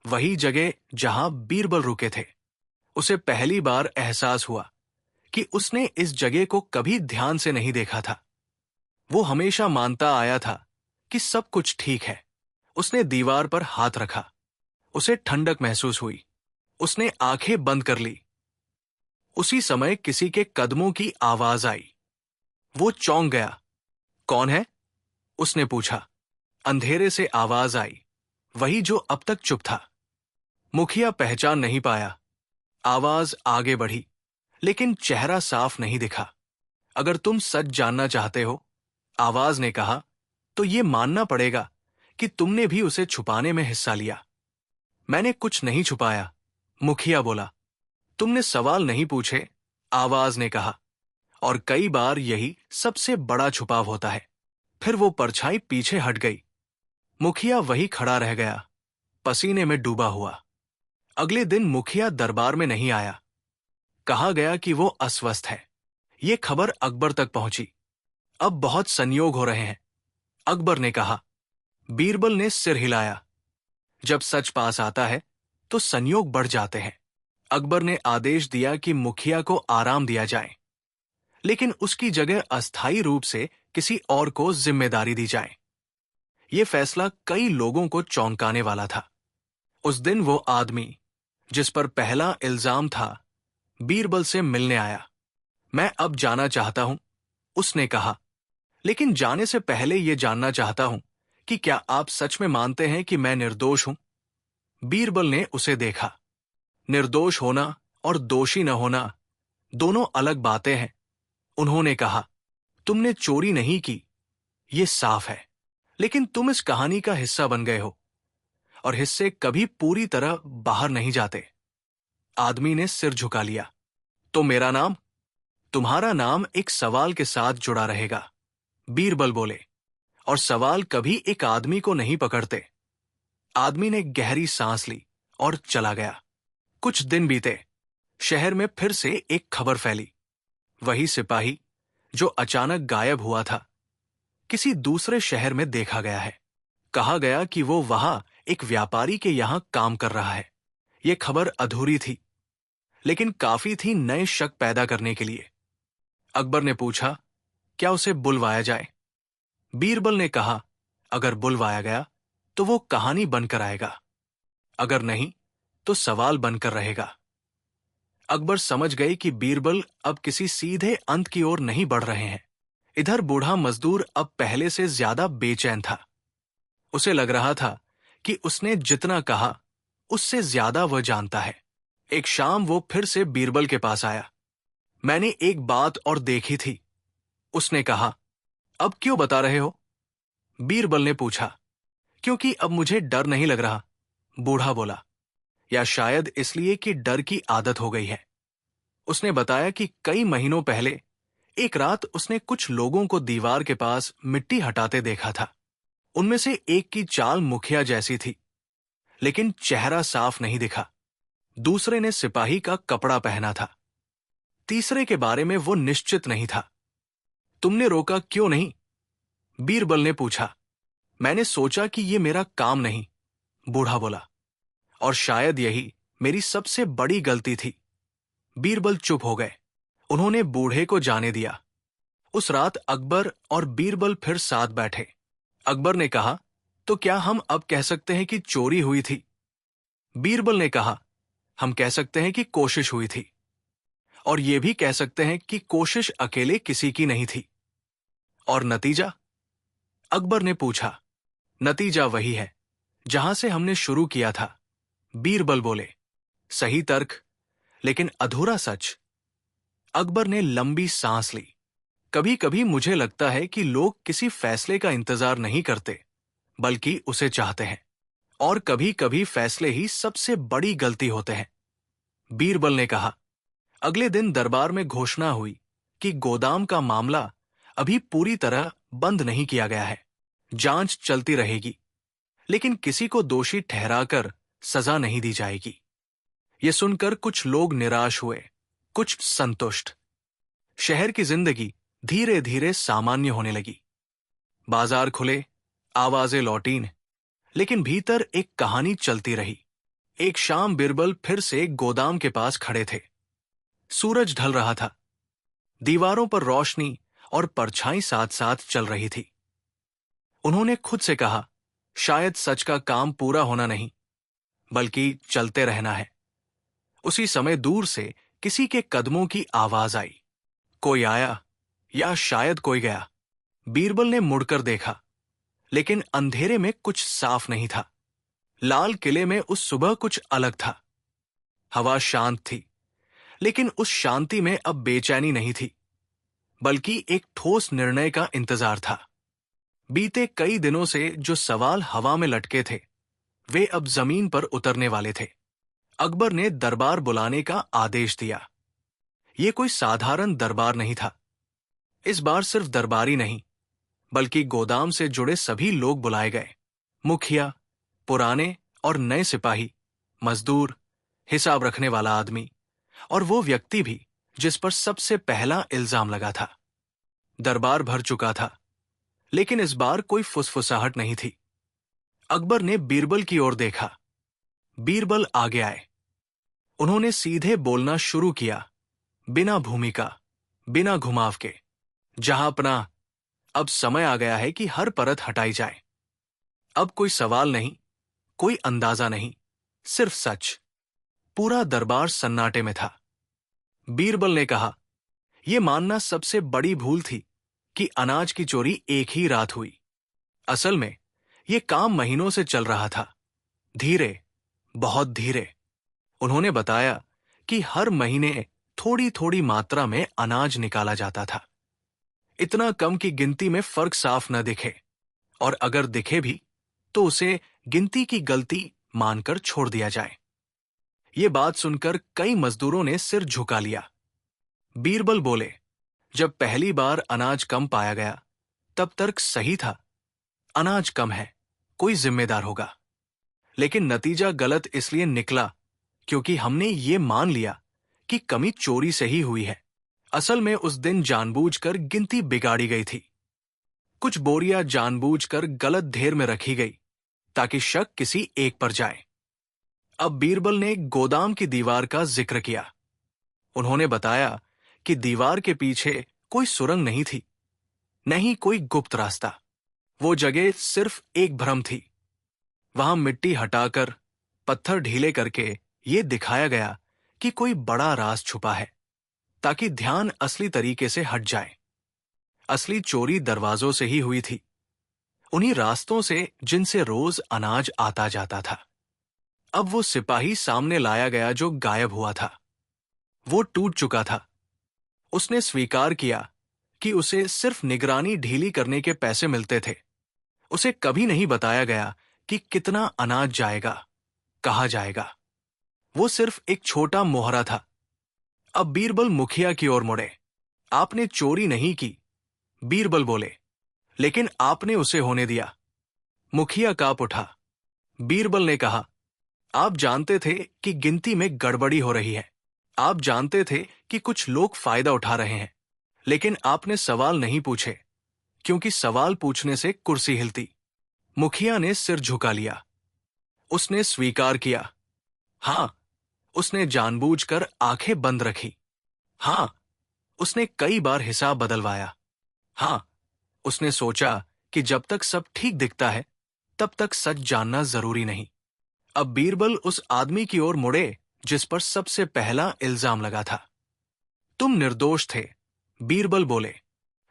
वही जगह जहां बीरबल रुके थे। उसे पहली बार एहसास हुआ कि उसने इस जगह को कभी ध्यान से नहीं देखा था। वो हमेशा मानता आया था कि सब कुछ ठीक है। उसने दीवार पर हाथ रखा। उसे ठंडक महसूस हुई। उसने आंखें बंद कर ली। उसी समय किसी के कदमों की आवाज आई। वो चौंक गया। कौन है? उसने पूछा। अंधेरे से आवाज आई, वही जो अब तक चुप था। मुखिया पहचान नहीं पाया। आवाज आगे बढ़ी, लेकिन चेहरा साफ नहीं दिखा। अगर तुम सच जानना चाहते हो, आवाज ने कहा, तो ये मानना पड़ेगा कि तुमने भी उसे छुपाने में हिस्सा लिया। मैंने कुछ नहीं छुपाया, मुखिया बोला। तुमने सवाल नहीं पूछे, आवाज ने कहा। और कई बार यही सबसे बड़ा छुपाव होता है। फिर वो परछाई पीछे हट गई। मुखिया वही खड़ा रह गया, पसीने में डूबा हुआ। अगले दिन मुखिया दरबार में नहीं आया। कहा गया कि वो अस्वस्थ है। ये खबर अकबर तक पहुंची। अब बहुत संयोग हो रहे हैं, अकबर ने कहा। बीरबल ने सिर हिलाया। जब सच पास आता है तो संयोग बढ़ जाते हैं। अकबर ने आदेश दिया कि मुखिया को आराम दिया जाए, लेकिन उसकी जगह अस्थायी रूप से किसी और को जिम्मेदारी दी जाए। यह फैसला कई लोगों को चौंकाने वाला था। उस दिन वो आदमी जिस पर पहला इल्जाम था, बीरबल से मिलने आया। मैं अब जाना चाहता हूं, उसने कहा, लेकिन जाने से पहले यह जानना चाहता हूं कि क्या आप सच में मानते हैं कि मैं निर्दोष हूं? बीरबल ने उसे देखा। निर्दोष होना और दोषी न होना दोनों अलग बातें हैं। उन्होंने कहा, तुमने चोरी नहीं की, ये साफ है, लेकिन तुम इस कहानी का हिस्सा बन गए हो, और हिस्से कभी पूरी तरह बाहर नहीं जाते। आदमी ने सिर झुका लिया। तो मेरा नाम? तुम्हारा नाम एक सवाल के साथ जुड़ा रहेगा, बीरबल बोले, और सवाल कभी एक आदमी को नहीं पकड़ते। आदमी ने गहरी सांस ली और चला गया। कुछ दिन बीते। शहर में फिर से एक खबर फैली। वही सिपाही जो अचानक गायब हुआ था, किसी दूसरे शहर में देखा गया है। कहा गया कि वो वहां एक व्यापारी के यहां काम कर रहा है। यह खबर अधूरी थी, लेकिन काफी थी नए शक पैदा करने के लिए। अकबर ने पूछा, क्या उसे बुलवाया जाए? बीरबल ने कहा, अगर बुलवाया गया तो वो कहानी बनकर आएगा, अगर नहीं तो सवाल बनकर रहेगा। अकबर समझ गए कि बीरबल अब किसी सीधे अंत की ओर नहीं बढ़ रहे हैं। इधर बूढ़ा मजदूर अब पहले से ज्यादा बेचैन था। उसे लग रहा था कि उसने जितना कहा उससे ज्यादा वह जानता है। एक शाम वो फिर से बीरबल के पास आया। मैंने एक बात और देखी थी, उसने कहा। अब क्यों बता रहे हो? बीरबल ने पूछा। क्योंकि अब मुझे डर नहीं लग रहा, बूढ़ा बोला, या शायद इसलिए कि डर की आदत हो गई है। उसने बताया कि कई महीनों पहले एक रात उसने कुछ लोगों को दीवार के पास मिट्टी हटाते देखा था। उनमें से एक की चाल मुखिया जैसी थी, लेकिन चेहरा साफ नहीं दिखा। दूसरे ने सिपाही का कपड़ा पहना था। तीसरे के बारे में वो निश्चित नहीं था। तुमने रोका क्यों नहीं? बीरबल ने पूछा। मैंने सोचा कि ये मेरा काम नहीं, बूढ़ा बोला, और शायद यही मेरी सबसे बड़ी गलती थी। बीरबल चुप हो गए। उन्होंने बूढ़े को जाने दिया। उस रात अकबर और बीरबल फिर साथ बैठे। अकबर ने कहा, तो क्या हम अब कह सकते हैं कि चोरी हुई थी? बीरबल ने कहा, हम कह सकते हैं कि कोशिश हुई थी, और यह भी कह सकते हैं कि कोशिश अकेले किसी की नहीं थी। और नतीजा? अकबर ने पूछा। नतीजा वही है जहां से हमने शुरू किया था, बीरबल बोले। सही तर्क, लेकिन अधूरा सच। अकबर ने लंबी सांस ली। कभी कभी मुझे लगता है कि लोग किसी फैसले का इंतजार नहीं करते, बल्कि उसे चाहते हैं, और कभी कभी फैसले ही सबसे बड़ी गलती होते हैं, बीरबल ने कहा। अगले दिन दरबार में घोषणा हुई कि गोदाम का मामला अभी पूरी तरह बंद नहीं किया गया है। जांच चलती रहेगी, लेकिन किसी को दोषी ठहराकर सजा नहीं दी जाएगी। ये सुनकर कुछ लोग निराश हुए, कुछ संतुष्ट। शहर की जिंदगी धीरे धीरे सामान्य होने लगी। बाजार खुले, आवाजें लौटीं, लेकिन भीतर एक कहानी चलती रही। एक शाम बीरबल फिर से गोदाम के पास खड़े थे। सूरज ढल रहा था। दीवारों पर रोशनी और परछाई साथ साथ चल रही थी। उन्होंने खुद से कहा, शायद सच का काम पूरा होना नहीं, बल्कि चलते रहना है। उसी समय दूर से किसी के कदमों की आवाज आई। कोई आया या शायद कोई गया। बीरबल ने मुड़कर देखा, लेकिन अंधेरे में कुछ साफ नहीं था। लाल किले में उस सुबह कुछ अलग था। हवा शांत थी, लेकिन उस शांति में अब बेचैनी नहीं थी, बल्कि एक ठोस निर्णय का इंतजार था। बीते कई दिनों से जो सवाल हवा में लटके थे, वे अब जमीन पर उतरने वाले थे। अकबर ने दरबार बुलाने का आदेश दिया। यह कोई साधारण दरबार नहीं था। इस बार सिर्फ दरबारी नहीं, बल्कि गोदाम से जुड़े सभी लोग बुलाए गए। मुखिया, पुराने और नए सिपाही, मजदूर, हिसाब रखने वाला आदमी और वो व्यक्ति भी जिस पर सबसे पहला इल्जाम लगा था। दरबार भर चुका था, लेकिन इस बार कोई फुसफुसाहट नहीं थी। अकबर ने बीरबल की ओर देखा। बीरबल आगे आए। उन्होंने सीधे बोलना शुरू किया, बिना भूमिका, बिना घुमाव के। जहांपना, अब समय आ गया है कि हर परत हटाई जाए। अब कोई सवाल नहीं, कोई अंदाजा नहीं, सिर्फ सच। पूरा दरबार सन्नाटे में था। बीरबल ने कहा, यह मानना सबसे बड़ी भूल थी कि अनाज की चोरी एक ही रात हुई। असल में यह काम महीनों से चल रहा था, धीरे, बहुत धीरे। उन्होंने बताया कि हर महीने थोड़ी थोड़ी मात्रा में अनाज निकाला जाता था। इतना कम कि गिनती में फर्क साफ न दिखे, और अगर दिखे भी तो उसे गिनती की गलती मानकर छोड़ दिया जाए। ये बात सुनकर कई मजदूरों ने सिर झुका लिया। बीरबल बोले, जब पहली बार अनाज कम पाया गया, तब तर्क सही था। अनाज कम है, कोई जिम्मेदार होगा। लेकिन नतीजा गलत इसलिए निकला क्योंकि हमने ये मान लिया कि कमी चोरी से ही हुई है। असल में उस दिन जानबूझकर गिनती बिगाड़ी गई थी। कुछ बोरियां जानबूझकर गलत ढेर में रखी गई ताकि शक किसी एक पर जाए। अब बीरबल ने गोदाम की दीवार का जिक्र किया। उन्होंने बताया कि दीवार के पीछे कोई सुरंग नहीं थी, नहीं कोई गुप्त रास्ता। वो जगह सिर्फ एक भ्रम थी। वहां मिट्टी हटाकर, पत्थर ढीले करके ये दिखाया गया कि कोई बड़ा राज छुपा है, ताकि ध्यान असली तरीके से हट जाए। असली चोरी दरवाजों से ही हुई थी, उन्हीं रास्तों से जिनसे रोज अनाज आता जाता था। अब वो सिपाही सामने लाया गया जो गायब हुआ था। वो टूट चुका था। उसने स्वीकार किया कि उसे सिर्फ निगरानी ढीली करने के पैसे मिलते थे। उसे कभी नहीं बताया गया कि कितना अनाज जाएगा, कहाँ जाएगा। वो सिर्फ एक छोटा मोहरा था। अब बीरबल मुखिया की ओर मुड़े। आपने चोरी नहीं की, बीरबल बोले, लेकिन आपने उसे होने दिया। मुखिया कांप उठा। बीरबल ने कहा, आप जानते थे कि गिनती में गड़बड़ी हो रही है। आप जानते थे कि कुछ लोग फायदा उठा रहे हैं, लेकिन आपने सवाल नहीं पूछे, क्योंकि सवाल पूछने से कुर्सी हिलती। मुखिया ने सिर झुका लिया। उसने स्वीकार किया। हां, उसने जानबूझकर आंखें बंद रखी। हां, उसने कई बार हिसाब बदलवाया। हां, उसने सोचा कि जब तक सब ठीक दिखता है, तब तक सच जानना जरूरी नहीं। अब बीरबल उस आदमी की ओर मुड़े जिस पर सबसे पहला इल्जाम लगा था। तुम निर्दोष थे, बीरबल बोले,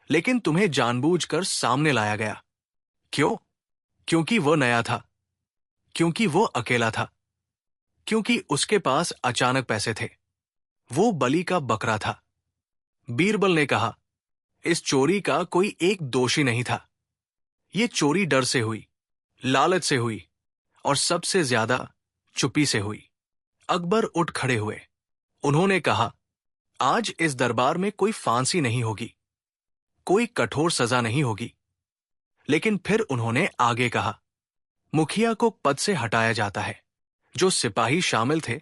लेकिन तुम्हें जानबूझकर सामने लाया गया। क्यों? क्योंकि वो नया था, क्योंकि वो अकेला था, क्योंकि उसके पास अचानक पैसे थे। वो बलि का बकरा था। बीरबल ने कहा, इस चोरी का कोई एक दोषी नहीं था। ये चोरी डर से हुई, लालच से हुई, और सबसे ज्यादा चुप्पी से हुई। अकबर उठ खड़े हुए। उन्होंने कहा, आज इस दरबार में कोई फांसी नहीं होगी, कोई कठोर सजा नहीं होगी। लेकिन फिर उन्होंने आगे कहा, मुखिया को पद से हटाया जाता है। जो सिपाही शामिल थे,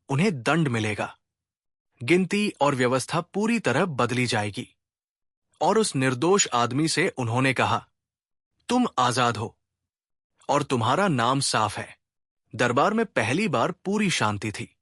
उन्हें दंड मिलेगा। गिनती और व्यवस्था पूरी तरह बदली जाएगी। और उस निर्दोष आदमी से उन्होंने कहा, तुम आजाद हो और तुम्हारा नाम साफ है। दरबार में पहली बार पूरी शांति थी।